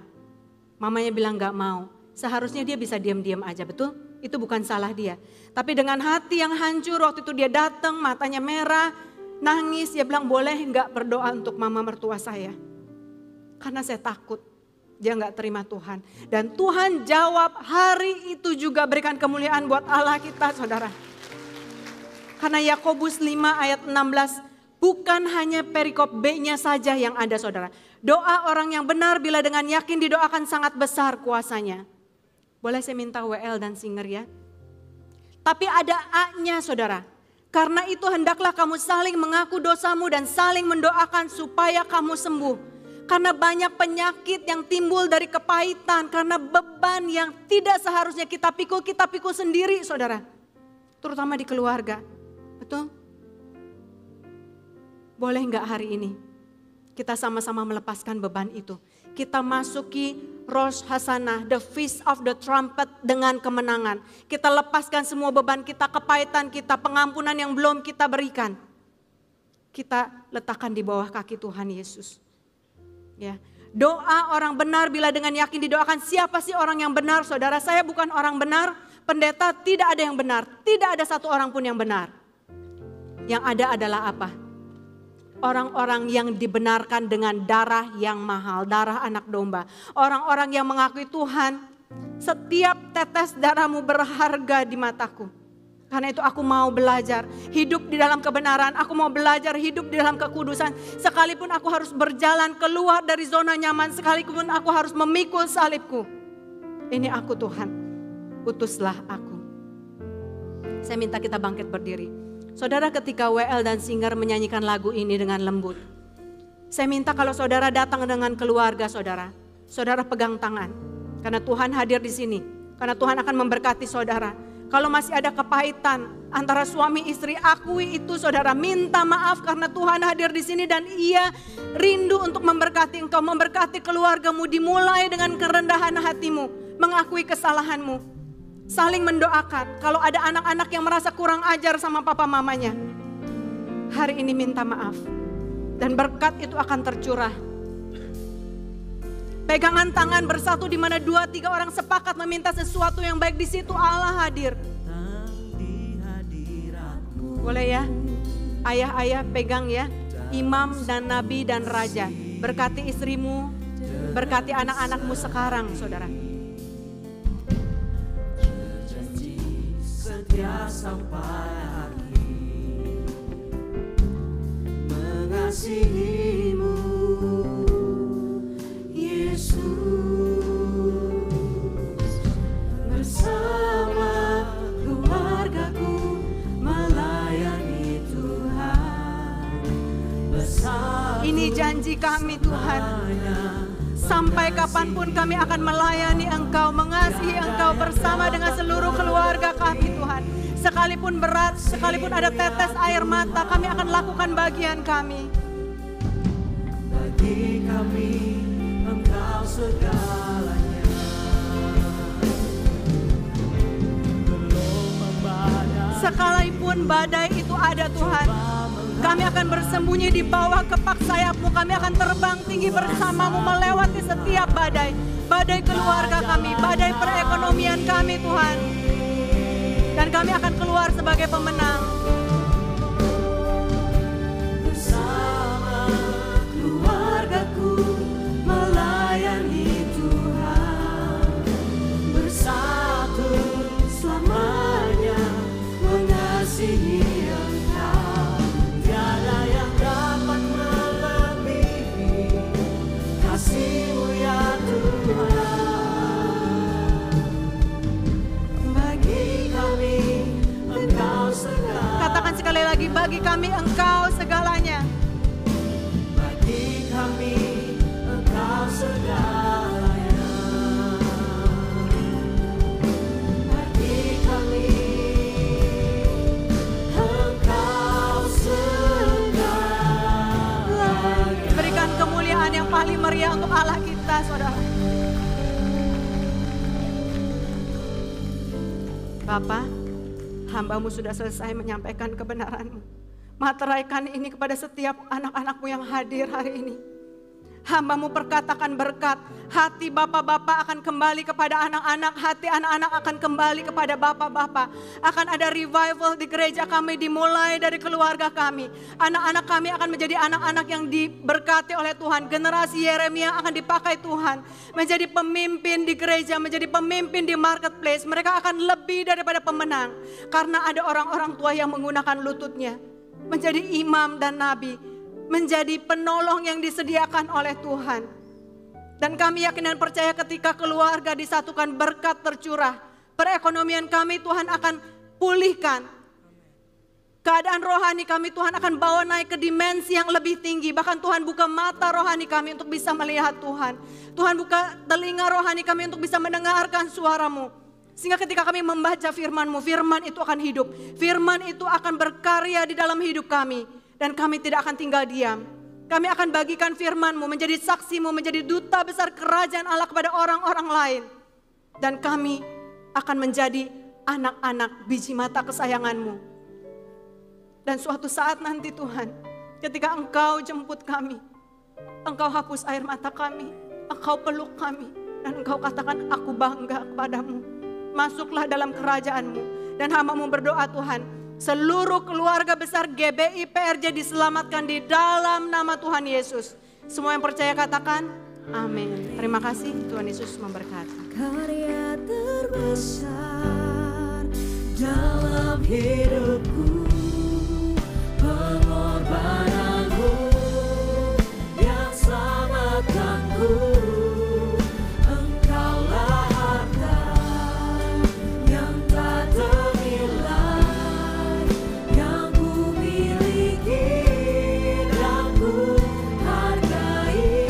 Mamanya bilang gak mau. Seharusnya dia bisa diam-diam aja, betul? Itu bukan salah dia. Tapi dengan hati yang hancur waktu itu dia datang, matanya merah, nangis. Dia bilang boleh gak berdoa untuk mama mertua saya? Karena saya takut dia gak terima Tuhan. Dan Tuhan jawab hari itu juga berikan kemuliaan buat Allah kita saudara. Karena Yakobus 5 ayat 16 bukan hanya perikop B-nya saja yang ada saudara. Doa orang yang benar bila dengan yakin didoakan sangat besar kuasanya. Boleh saya minta WL dan Singer ya. Tapi ada A-nya saudara. Karena itu hendaklah kamu saling mengaku dosamu dan saling mendoakan supaya kamu sembuh. Karena banyak penyakit yang timbul dari kepahitan. Karena beban yang tidak seharusnya kita pikul sendiri saudara. Terutama di keluarga. Betul? Boleh enggak hari ini kita sama-sama melepaskan beban itu. Kita masuki Rosh Hashanah, the Feast of the Trumpet dengan kemenangan. Kita lepaskan semua beban kita, kepahitan kita, pengampunan yang belum kita berikan. Kita letakkan di bawah kaki Tuhan Yesus. Ya. Doa orang benar bila dengan yakin didoakan. Siapa sih orang yang benar saudara? Saya bukan orang benar, pendeta tidak ada yang benar. Tidak ada satu orang pun yang benar. Yang ada adalah apa? Orang-orang yang dibenarkan dengan darah yang mahal, darah anak domba. Orang-orang yang mengakui Tuhan, setiap tetes darahmu berharga di mataku. Karena itu aku mau belajar hidup di dalam kebenaran, aku mau belajar hidup di dalam kekudusan. Sekalipun aku harus berjalan keluar dari zona nyaman, sekalipun aku harus memikul salibku. Ini aku Tuhan, utuslah aku. Saya minta kita bangkit berdiri. Saudara ketika WL dan Singer menyanyikan lagu ini dengan lembut. Saya minta kalau saudara datang dengan keluarga saudara. Saudara pegang tangan. Karena Tuhan hadir di sini. Karena Tuhan akan memberkati saudara. Kalau masih ada kepahitan antara suami istri, akui itu saudara. Minta maaf karena Tuhan hadir di sini dan Ia rindu untuk memberkati engkau. Memberkati keluargamu dimulai dengan kerendahan hatimu. Mengakui kesalahanmu. Saling mendoakan. Kalau ada anak-anak yang merasa kurang ajar sama papa mamanya, hari ini minta maaf. Dan berkat itu akan tercurah. Pegangan tangan bersatu di mana 2-3 orang sepakat meminta sesuatu yang baik, di situ Allah hadir. Boleh ya? Ayah-ayah pegang ya. Imam dan nabi dan raja. Berkati istrimu, berkati anak-anakmu sekarang saudara. Setia sampai akhir mengasihimu Yesus, bersama keluargaku melayani Tuhan. Ini janji kami Tuhan. Sampai kapanpun kami akan melayani Engkau, mengasihi Engkau bersama dengan seluruh keluarga kami Tuhan. Sekalipun berat, sekalipun ada tetes air mata, kami akan lakukan bagian kami. Bagi kami Engkau segalanya. Belum membayar Sekalipun badai itu ada Tuhan, kami akan bersembunyi di bawah kepak sayap-Mu. Kami akan terbang tinggi bersama-Mu melewati setiap badai. Badai keluarga kami, badai perekonomian kami Tuhan. Dan kami akan keluar sebagai pemenang. Bersama keluargaku melayani Tuhan. Bersatu selamanya mengasihi Engkau. Tiada yang dapat melebihi kasih-Mu ya Tuhan. Bagi kami Engkau segala. Katakan sekali lagi, bagi kami Engkau segalanya. Bagi kami Engkau segalanya. Bagi kami Engkau segalanya. Berikan kemuliaan yang paling meriah untuk Allah kita, saudara. Bapa, hamba-Mu sudah selesai menyampaikan kebenaran-Mu. Materaikan ini kepada setiap anak-anak-Mu yang hadir hari ini. Hamba-Mu perkatakan berkat, hati bapak-bapak akan kembali kepada anak-anak, hati anak-anak akan kembali kepada bapak-bapak. Akan ada revival di gereja kami dimulai dari keluarga kami. Anak-anak kami akan menjadi anak-anak yang diberkati oleh Tuhan. Generasi Yeremia akan dipakai Tuhan menjadi pemimpin di gereja, menjadi pemimpin di marketplace. Mereka akan lebih daripada pemenang karena ada orang-orang tua yang menggunakan lututnya menjadi imam dan nabi, menjadi penolong yang disediakan oleh Tuhan. Dan kami yakin dan percaya ketika keluarga disatukan, berkat tercurah. Perekonomian kami Tuhan akan pulihkan. Keadaan rohani kami Tuhan akan bawa naik ke dimensi yang lebih tinggi. Bahkan Tuhan buka mata rohani kami untuk bisa melihat Tuhan. Tuhan buka telinga rohani kami untuk bisa mendengarkan suara-Mu. Sehingga ketika kami membaca firman-Mu, firman itu akan hidup. Firman itu akan berkarya di dalam hidup kami. Dan kami tidak akan tinggal diam. Kami akan bagikan firman-Mu, menjadi saksi-Mu, menjadi duta besar kerajaan Allah kepada orang-orang lain. Dan kami akan menjadi anak-anak biji mata kesayangan-Mu. Dan suatu saat nanti Tuhan, ketika Engkau jemput kami, Engkau hapus air mata kami, Engkau peluk kami, dan Engkau katakan, aku bangga kepadamu. Masuklah dalam kerajaan-Mu. Dan hamba-Mu berdoa Tuhan, seluruh keluarga besar GBI PRJ diselamatkan di dalam nama Tuhan Yesus. Semua yang percaya katakan amin. Terima kasih, Tuhan Yesus memberkati. Karya terbesar dalam hidupku, pengorbananmu yang selamatkanku. Engkaulah harta yang tak ternilai yang ku miliki dan ku hargai.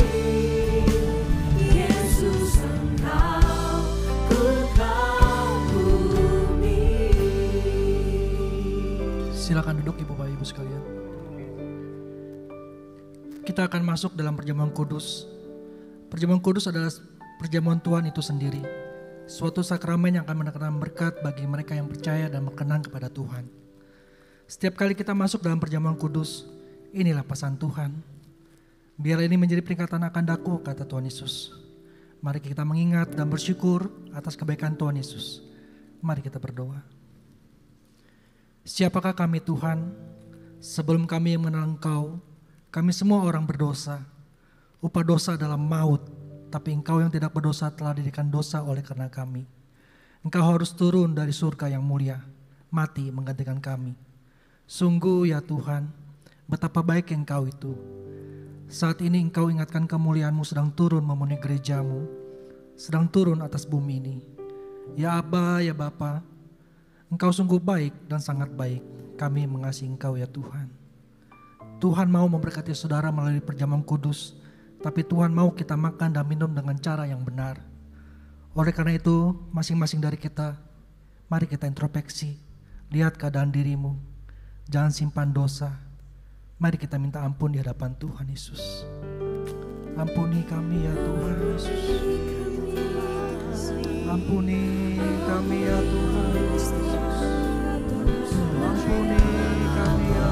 Yesus, Engkau kekal bumi. Silakan duduk Ibu Bapak Ibu sekalian. Kita akan masuk dalam perjamuan kudus. Perjamuan kudus adalah perjamuan Tuhan itu sendiri. Suatu sakramen yang akan mendatangkan berkat bagi mereka yang percaya dan berkenan kepada Tuhan. Setiap kali kita masuk dalam perjamuan kudus, inilah pesan Tuhan. Biarlah ini menjadi peringatan akan daku, kata Tuhan Yesus. Mari kita mengingat dan bersyukur atas kebaikan Tuhan Yesus. Mari kita berdoa. Siapakah kami Tuhan? Sebelum kami mengenal Engkau, kami semua orang berdosa. Upah dosa adalah maut, tapi Engkau yang tidak berdosa telah diberikan dosa oleh karena kami. Engkau harus turun dari surga yang mulia, mati menggantikan kami. Sungguh ya Tuhan, betapa baik Engkau itu. Saat ini Engkau ingatkan kemuliaan-Mu sedang turun memenuhi gereja-Mu, sedang turun atas bumi ini. Ya Aba, ya Bapa, Engkau sungguh baik dan sangat baik. Kami mengasihi Engkau ya Tuhan. Tuhan mau memberkati saudara melalui perjamuan kudus, tapi Tuhan mau kita makan dan minum dengan cara yang benar. Oleh karena itu, masing-masing dari kita, mari kita introspeksi, lihat keadaan dirimu, jangan simpan dosa. Mari kita minta ampun di hadapan Tuhan Yesus. Ampuni kami ya Tuhan Yesus. Ampuni kami ya Tuhan Yesus. Ampuni kami ya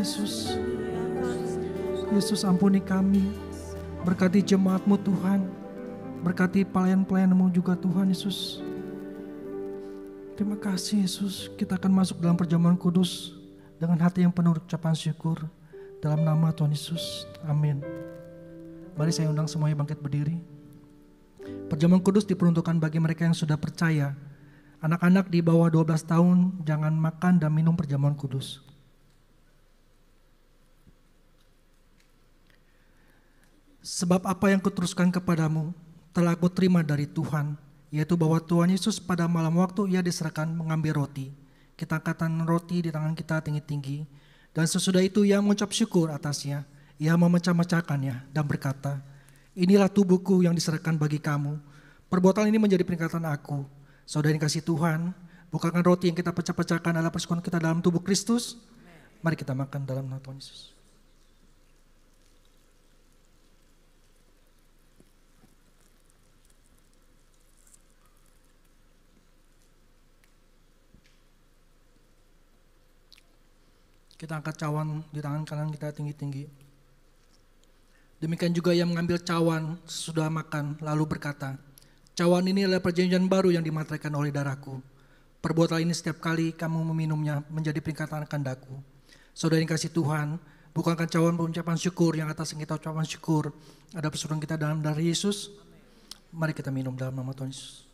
Yesus. Yesus, ampuni kami, berkati jemaat-Mu Tuhan, berkati pelayan-pelayan-Mu juga Tuhan Yesus. Terima kasih Yesus, kita akan masuk dalam perjamuan kudus dengan hati yang penuh ucapan syukur dalam nama Tuhan Yesus. Amin. Mari saya undang semuanya bangkit berdiri. Perjamuan kudus diperuntukkan bagi mereka yang sudah percaya. Anak-anak di bawah 12 tahun jangan makan dan minum perjamuan kudus. Sebab apa yang kuteruskan kepadamu telah aku terima dari Tuhan, yaitu bahwa Tuhan Yesus pada malam waktu ia diserahkan mengambil roti. Kita angkatan roti di tangan kita tinggi-tinggi, dan sesudah itu ia mengucap syukur atasnya. Ia memecah-mecahkannya dan berkata, inilah tubuhku yang diserahkan bagi kamu. Perbuatan ini menjadi peringatan aku. Saudara yang kasih Tuhan, bukankah roti yang kita pecah-pecahkan adalah persekutuan kita dalam tubuh Kristus? Mari kita makan dalam nama Tuhan Yesus. Kita angkat cawan di tangan kanan kita tinggi-tinggi. Demikian juga ia mengambil cawan sesudah makan lalu berkata, cawan ini adalah perjanjian baru yang dimateraikan oleh darahku. Perbuatan ini setiap kali kamu meminumnya menjadi peringatan akan daku. Saudara yang kasih Tuhan, bukankah cawan pengucapan syukur yang atas kita ucapan syukur ada persekutuan kita dalam darah Yesus? Mari kita minum dalam nama Tuhan Yesus.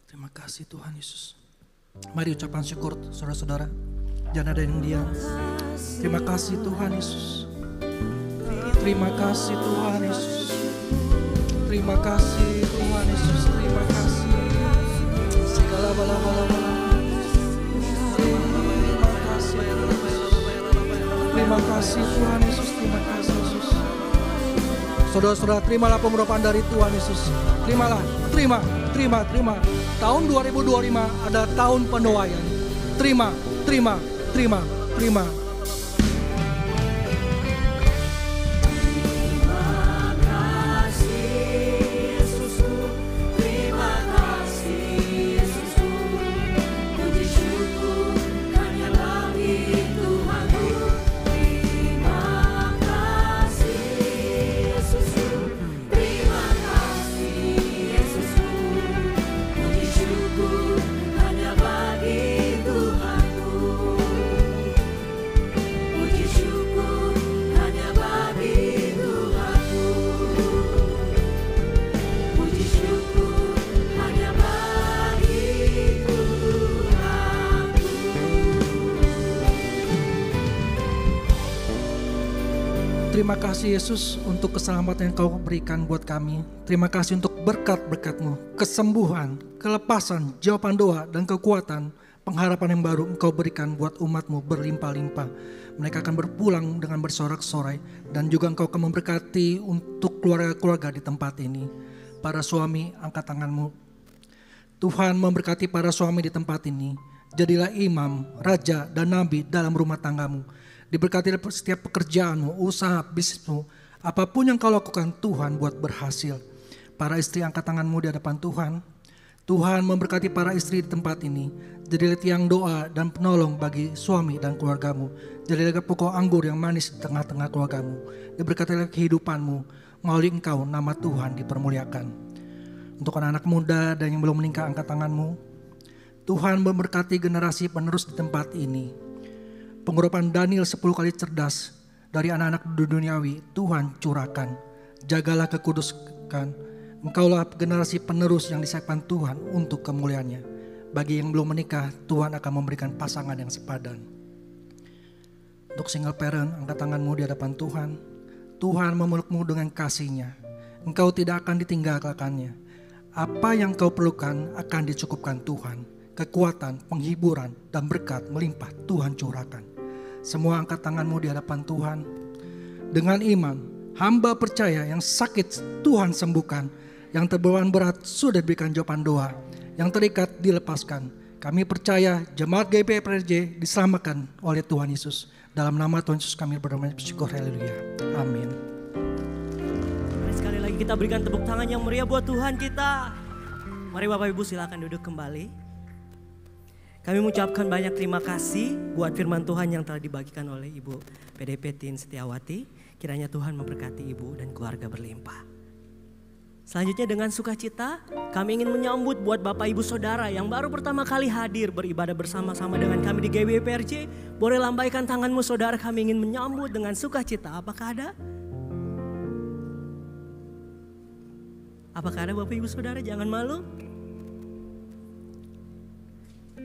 Terima kasih Tuhan Yesus. Mari ucapan syukur saudara-saudara. Jangan ada yang diam. Terima kasih Tuhan Yesus. Terima kasih Tuhan Yesus. Terima kasih Tuhan Yesus. Terima kasih. Segala bala-bala-bala. Terima kasih. Terima kasih Tuhan Yesus. Terima kasih Yesus. Saudara-saudara, terimalah pengurapan dari Tuhan Yesus. Terimalah, terima. Tahun 2025 adalah tahun penuaian. Terima. Terima kasih Yesus untuk keselamatan yang Kau berikan buat kami. Terima kasih untuk berkat-berkat-Mu, kesembuhan, kelepasan, jawaban doa, dan kekuatan, pengharapan yang baru Engkau berikan buat umat-Mu berlimpah-limpah. Mereka akan berpulang dengan bersorak-sorai, dan juga Engkau akan memberkati untuk keluarga-keluarga di tempat ini. Para suami, angkat tangan-Mu. Tuhan memberkati para suami di tempat ini. Jadilah imam, raja, dan nabi dalam rumah tanggamu. Diberkati setiap pekerjaanmu, usaha, bisnismu, apapun yang kau lakukan Tuhan buat berhasil. Para istri angkat tanganmu di hadapan Tuhan. Tuhan memberkati para istri di tempat ini. Jadilah tiang doa dan penolong bagi suami dan keluargamu. Jadilah pokok anggur yang manis di tengah-tengah keluargamu. Diberkatilah kehidupanmu, melalui engkau nama Tuhan dipermuliakan. Untuk anak-anak muda dan yang belum menikah angkat tanganmu. Tuhan memberkati generasi penerus di tempat ini. Pengurapan Daniel 10 kali cerdas dari anak-anak duniawi Tuhan curahkan. Jagalah kekuduskan. Engkaulah generasi penerus yang disiapkan Tuhan untuk kemuliaannya. Bagi yang belum menikah, Tuhan akan memberikan pasangan yang sepadan. Untuk single parent, angkat tanganmu di hadapan Tuhan. Tuhan memelukmu dengan kasih-Nya. Engkau tidak akan ditinggalkannya. Apa yang kau perlukan akan dicukupkan Tuhan. Kekuatan, penghiburan, dan berkat melimpah Tuhan curahkan. Semua angkat tanganmu di hadapan Tuhan. Dengan iman, hamba percaya yang sakit Tuhan sembuhkan, yang terbeban berat sudah diberikan jawaban doa, yang terikat dilepaskan. Kami percaya jemaat GBI PRJ diselamatkan oleh Tuhan Yesus. Dalam nama Tuhan Yesus kami bersyukur, haleluya. Amin. Mari sekali lagi kita berikan tepuk tangan yang meriah buat Tuhan kita. Mari Bapak Ibu silakan duduk kembali. Kami mengucapkan banyak terima kasih buat firman Tuhan yang telah dibagikan oleh Ibu PDP Tin Setiawati. Kiranya Tuhan memberkati Ibu dan keluarga berlimpah. Selanjutnya dengan sukacita kami ingin menyambut buat Bapak Ibu Saudara yang baru pertama kali hadir beribadah bersama-sama dengan kami di GBI PRJ. Boleh lambaikan tanganmu saudara, kami ingin menyambut dengan sukacita. Apakah ada? Apakah ada Bapak Ibu Saudara? Jangan malu.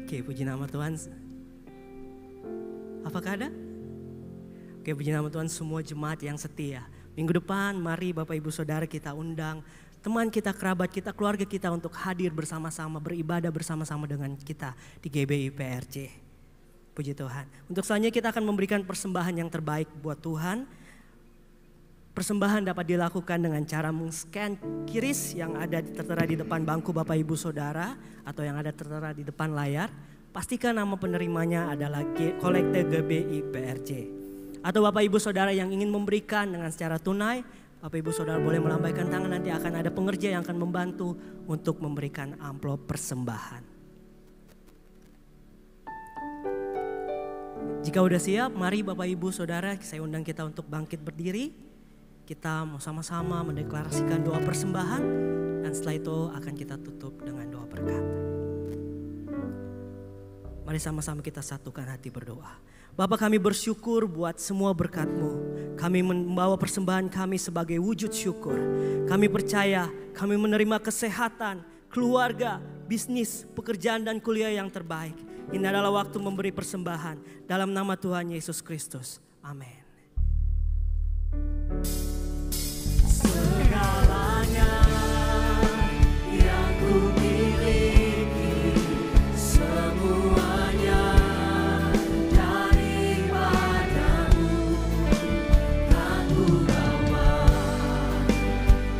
Oke, puji nama Tuhan. Apakah ada? Oke, puji nama Tuhan semua jemaat yang setia. Minggu depan mari Bapak Ibu Saudara kita undang teman kita, kerabat kita, keluarga kita untuk hadir bersama-sama, beribadah bersama-sama dengan kita di GBI PRJ. Puji Tuhan. Untuk selanjutnya kita akan memberikan persembahan yang terbaik buat Tuhan. Persembahan dapat dilakukan dengan cara men-scan QRIS yang ada tertera di depan bangku Bapak Ibu Saudara atau yang ada tertera di depan layar. Pastikan nama penerimanya adalah Kolekte GBI PRJ. Atau Bapak Ibu Saudara yang ingin memberikan dengan secara tunai, Bapak Ibu Saudara boleh melambaikan tangan, nanti akan ada pengerja yang akan membantu untuk memberikan amplop persembahan. Jika udah siap, mari Bapak Ibu Saudara, saya undang kita untuk bangkit berdiri. Kita mau sama-sama mendeklarasikan doa persembahan dan setelah itu akan kita tutup dengan doa berkat. Mari sama-sama kita satukan hati berdoa. Bapa, kami bersyukur buat semua berkat-Mu. Kami membawa persembahan kami sebagai wujud syukur. Kami percaya kami menerima kesehatan, keluarga, bisnis, pekerjaan dan kuliah yang terbaik. Ini adalah waktu memberi persembahan dalam nama Tuhan Yesus Kristus. Amin. Segalanya yang ku miliki, semuanya daripadamu, kan ku bawa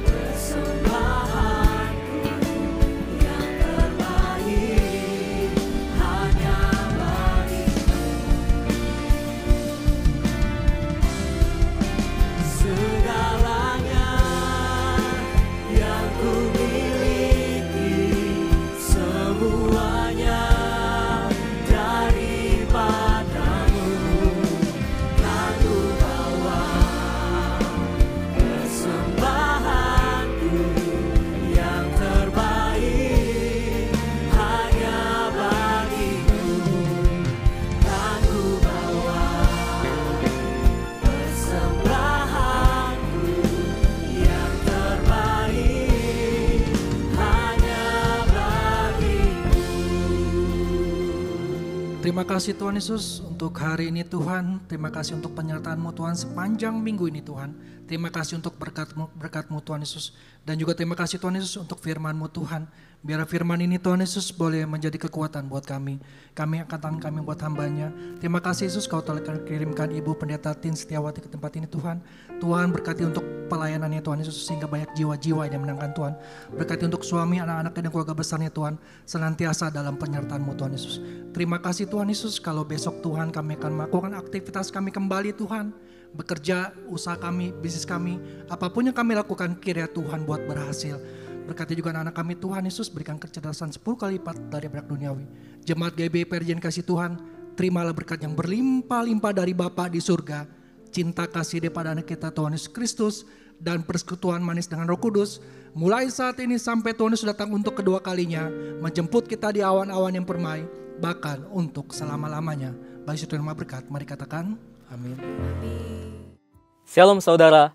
persembahanku yang terbaik hanya bagimu. Segalanya yang ku miliki, semuanya daripadamu, kan ku bawa persembahanku yang terbaik hanya bagimu, kan ku bawa persembahanku yang terbaik hanya bagimu. Terima kasih Tuhan Yesus untuk hari ini Tuhan. Terima kasih untuk penyertaan-Mu Tuhan sepanjang minggu ini Tuhan. Terima kasih untuk berkat-Mu Tuhan Yesus. Dan juga terima kasih Tuhan Yesus untuk firman-Mu Tuhan. Biar firman ini Tuhan Yesus boleh menjadi kekuatan buat kami. Kami angkat tangan kami buat hamba-Nya. Terima kasih Yesus Kau telah kirimkan Ibu Pendeta Tin Setiawati ke tempat ini Tuhan. Tuhan berkati untuk pelayanannya Tuhan Yesus sehingga banyak jiwa-jiwa yang menangkan Tuhan. Berkati untuk suami, anak-anaknya dan keluarga besarnya Tuhan. Senantiasa dalam penyertaan-Mu Tuhan Yesus. Terima kasih Tuhan Yesus kalau besok Tuhan kami akan melakukan aktivitas kami kembali Tuhan. Bekerja, usaha kami, bisnis kami, apapun yang kami lakukan kiranya Tuhan buat berhasil. Berkati juga anak-anak kami Tuhan Yesus, berikan kecerdasan 10 kali lipat dari berkat duniawi. Jemaat GBI PRJ kasih Tuhan, terimalah berkat yang berlimpah-limpah dari Bapa di surga. Cinta kasih daripada anak kita Tuhan Yesus Kristus dan persekutuan manis dengan Roh Kudus. Mulai saat ini sampai Tuhan Yesus datang untuk kedua kalinya, menjemput kita di awan-awan yang permai, bahkan untuk selama-lamanya. Bagi Tuhan yang berkat, mari katakan amin. Shalom saudara,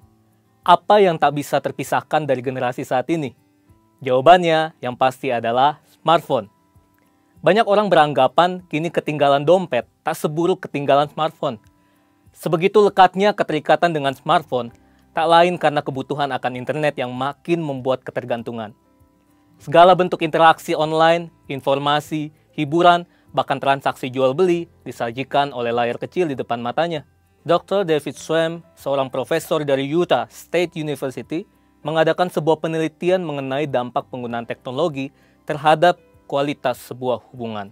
apa yang tak bisa terpisahkan dari generasi saat ini? Jawabannya yang pasti adalah smartphone. Banyak orang beranggapan kini ketinggalan dompet tak seburuk ketinggalan smartphone. Sebegitu lekatnya keterikatan dengan smartphone, tak lain karena kebutuhan akan internet yang makin membuat ketergantungan. Segala bentuk interaksi online, informasi, hiburan, bahkan transaksi jual-beli disajikan oleh layar kecil di depan matanya. Dr. David Schwem, seorang profesor dari Utah State University, mengadakan sebuah penelitian mengenai dampak penggunaan teknologi terhadap kualitas sebuah hubungan.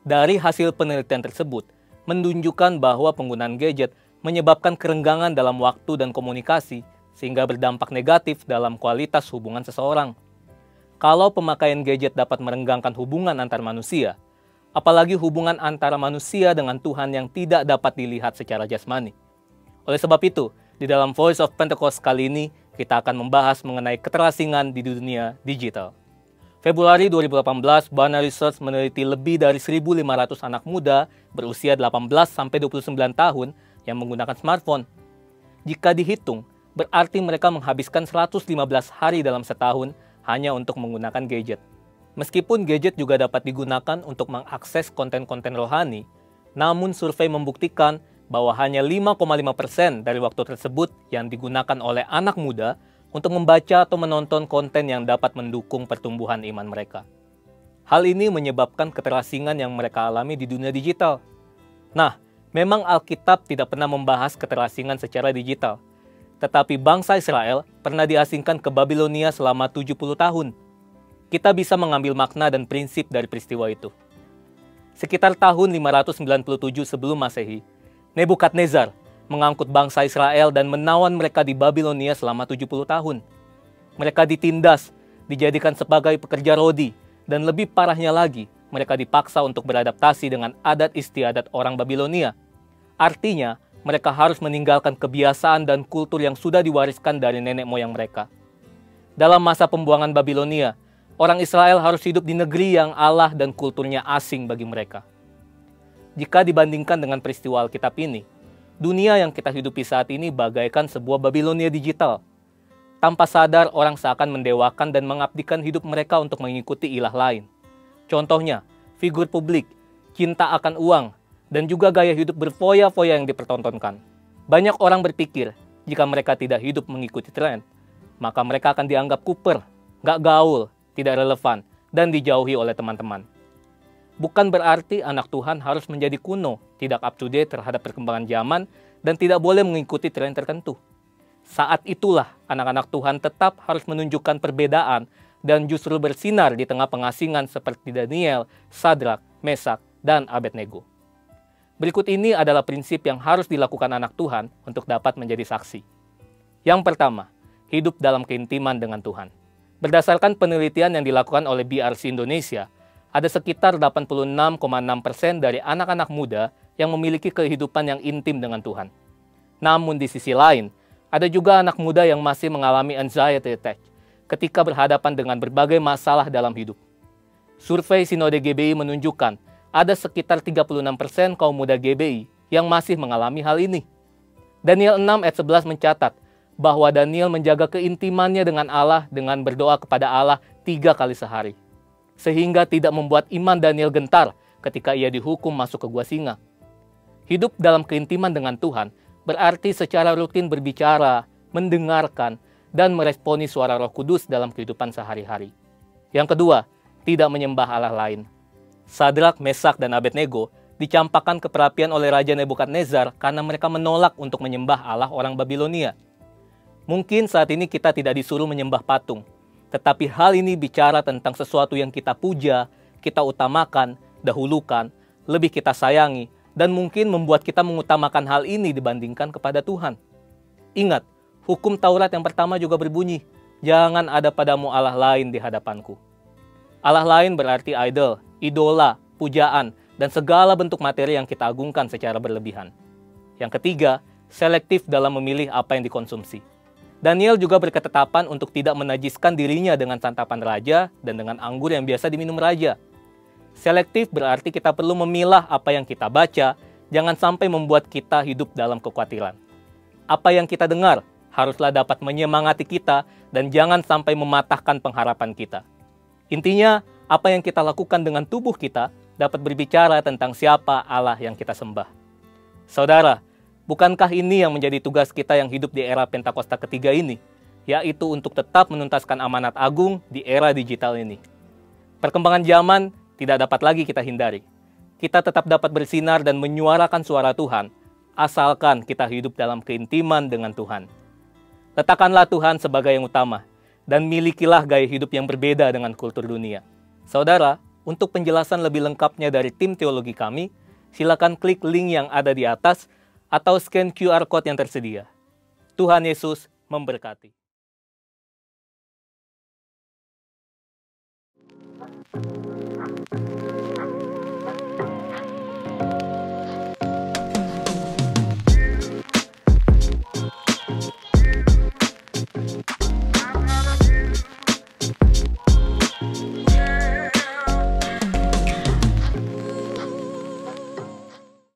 Dari hasil penelitian tersebut, menunjukkan bahwa penggunaan gadget menyebabkan kerenggangan dalam waktu dan komunikasi, sehingga berdampak negatif dalam kualitas hubungan seseorang. Kalau pemakaian gadget dapat merenggangkan hubungan antar manusia, apalagi hubungan antara manusia dengan Tuhan yang tidak dapat dilihat secara jasmani. Oleh sebab itu, di dalam Voice of Pentecost kali ini, kita akan membahas mengenai keterasingan di dunia digital. Februari 2018, Barna Research meneliti lebih dari 1.500 anak muda berusia 18-29 tahun yang menggunakan smartphone. Jika dihitung, berarti mereka menghabiskan 115 hari dalam setahun hanya untuk menggunakan gadget. Meskipun gadget juga dapat digunakan untuk mengakses konten-konten rohani, namun survei membuktikan bahwa hanya 5,5% dari waktu tersebut yang digunakan oleh anak muda untuk membaca atau menonton konten yang dapat mendukung pertumbuhan iman mereka. Hal ini menyebabkan keterasingan yang mereka alami di dunia digital. Nah, memang Alkitab tidak pernah membahas keterasingan secara digital, tetapi bangsa Israel pernah diasingkan ke Babilonia selama 70 tahun. Kita bisa mengambil makna dan prinsip dari peristiwa itu. Sekitar tahun 597 sebelum Masehi, Nebukadnezar mengangkut bangsa Israel dan menawan mereka di Babilonia selama 70 tahun. Mereka ditindas, dijadikan sebagai pekerja rodi, dan lebih parahnya lagi, mereka dipaksa untuk beradaptasi dengan adat istiadat orang Babilonia. Artinya, mereka harus meninggalkan kebiasaan dan kultur yang sudah diwariskan dari nenek moyang mereka. Dalam masa pembuangan Babilonia, orang Israel harus hidup di negeri yang Allah dan kulturnya asing bagi mereka. Jika dibandingkan dengan peristiwa Alkitab ini, dunia yang kita hidupi saat ini bagaikan sebuah Babilonia digital. Tanpa sadar, orang seakan mendewakan dan mengabdikan hidup mereka untuk mengikuti ilah lain. Contohnya, figur publik, cinta akan uang, dan juga gaya hidup berfoya-foya yang dipertontonkan. Banyak orang berpikir, jika mereka tidak hidup mengikuti tren, maka mereka akan dianggap kuper, gak gaul, tidak relevan, dan dijauhi oleh teman-teman. Bukan berarti anak Tuhan harus menjadi kuno, tidak up-to-date terhadap perkembangan zaman, dan tidak boleh mengikuti tren tertentu. Saat itulah anak-anak Tuhan tetap harus menunjukkan perbedaan dan justru bersinar di tengah pengasingan seperti Daniel, Sadrak, Mesak, dan Abednego. Berikut ini adalah prinsip yang harus dilakukan anak Tuhan untuk dapat menjadi saksi. Yang pertama, hidup dalam keintiman dengan Tuhan. Berdasarkan penelitian yang dilakukan oleh BRC Indonesia, ada sekitar 86,6% dari anak-anak muda yang memiliki kehidupan yang intim dengan Tuhan. Namun di sisi lain, ada juga anak muda yang masih mengalami anxiety attack ketika berhadapan dengan berbagai masalah dalam hidup. Survei Sinode GBI menunjukkan ada sekitar 36% kaum muda GBI yang masih mengalami hal ini. Daniel 6 ayat 11 mencatat bahwa Daniel menjaga keintimannya dengan Allah dengan berdoa kepada Allah 3 kali sehari, sehingga tidak membuat iman Daniel gentar ketika ia dihukum masuk ke gua singa. Hidup dalam keintiman dengan Tuhan berarti secara rutin berbicara, mendengarkan, dan meresponi suara Roh Kudus dalam kehidupan sehari-hari. Yang kedua, tidak menyembah Allah lain. Sadrak, Mesak, dan Abednego dicampakkan ke perapian oleh Raja Nebukadnezar karena mereka menolak untuk menyembah Allah orang Babilonia. Mungkin saat ini kita tidak disuruh menyembah patung, tetapi hal ini bicara tentang sesuatu yang kita puja, kita utamakan, dahulukan, lebih kita sayangi, dan mungkin membuat kita mengutamakan hal ini dibandingkan kepada Tuhan. Ingat, hukum Taurat yang pertama juga berbunyi, jangan ada padamu Allah lain di hadapanku. Allah lain berarti idol, idola, pujaan, dan segala bentuk materi yang kita agungkan secara berlebihan. Yang ketiga, selektif dalam memilih apa yang dikonsumsi. Daniel juga berketetapan untuk tidak menajiskan dirinya dengan santapan raja dan dengan anggur yang biasa diminum raja. Selektif berarti kita perlu memilah apa yang kita baca, jangan sampai membuat kita hidup dalam kekhawatiran. Apa yang kita dengar haruslah dapat menyemangati kita dan jangan sampai mematahkan pengharapan kita. Intinya, apa yang kita lakukan dengan tubuh kita dapat berbicara tentang siapa Allah yang kita sembah. Saudara, bukankah ini yang menjadi tugas kita yang hidup di era Pentakosta ketiga ini, yaitu untuk tetap menuntaskan amanat agung di era digital ini. Perkembangan zaman tidak dapat lagi kita hindari. Kita tetap dapat bersinar dan menyuarakan suara Tuhan, asalkan kita hidup dalam keintiman dengan Tuhan. Letakkanlah Tuhan sebagai yang utama, dan milikilah gaya hidup yang berbeda dengan kultur dunia. Saudara, untuk penjelasan lebih lengkapnya dari tim teologi kami, silakan klik link yang ada di atas atau scan QR Code yang tersedia. Tuhan Yesus memberkati.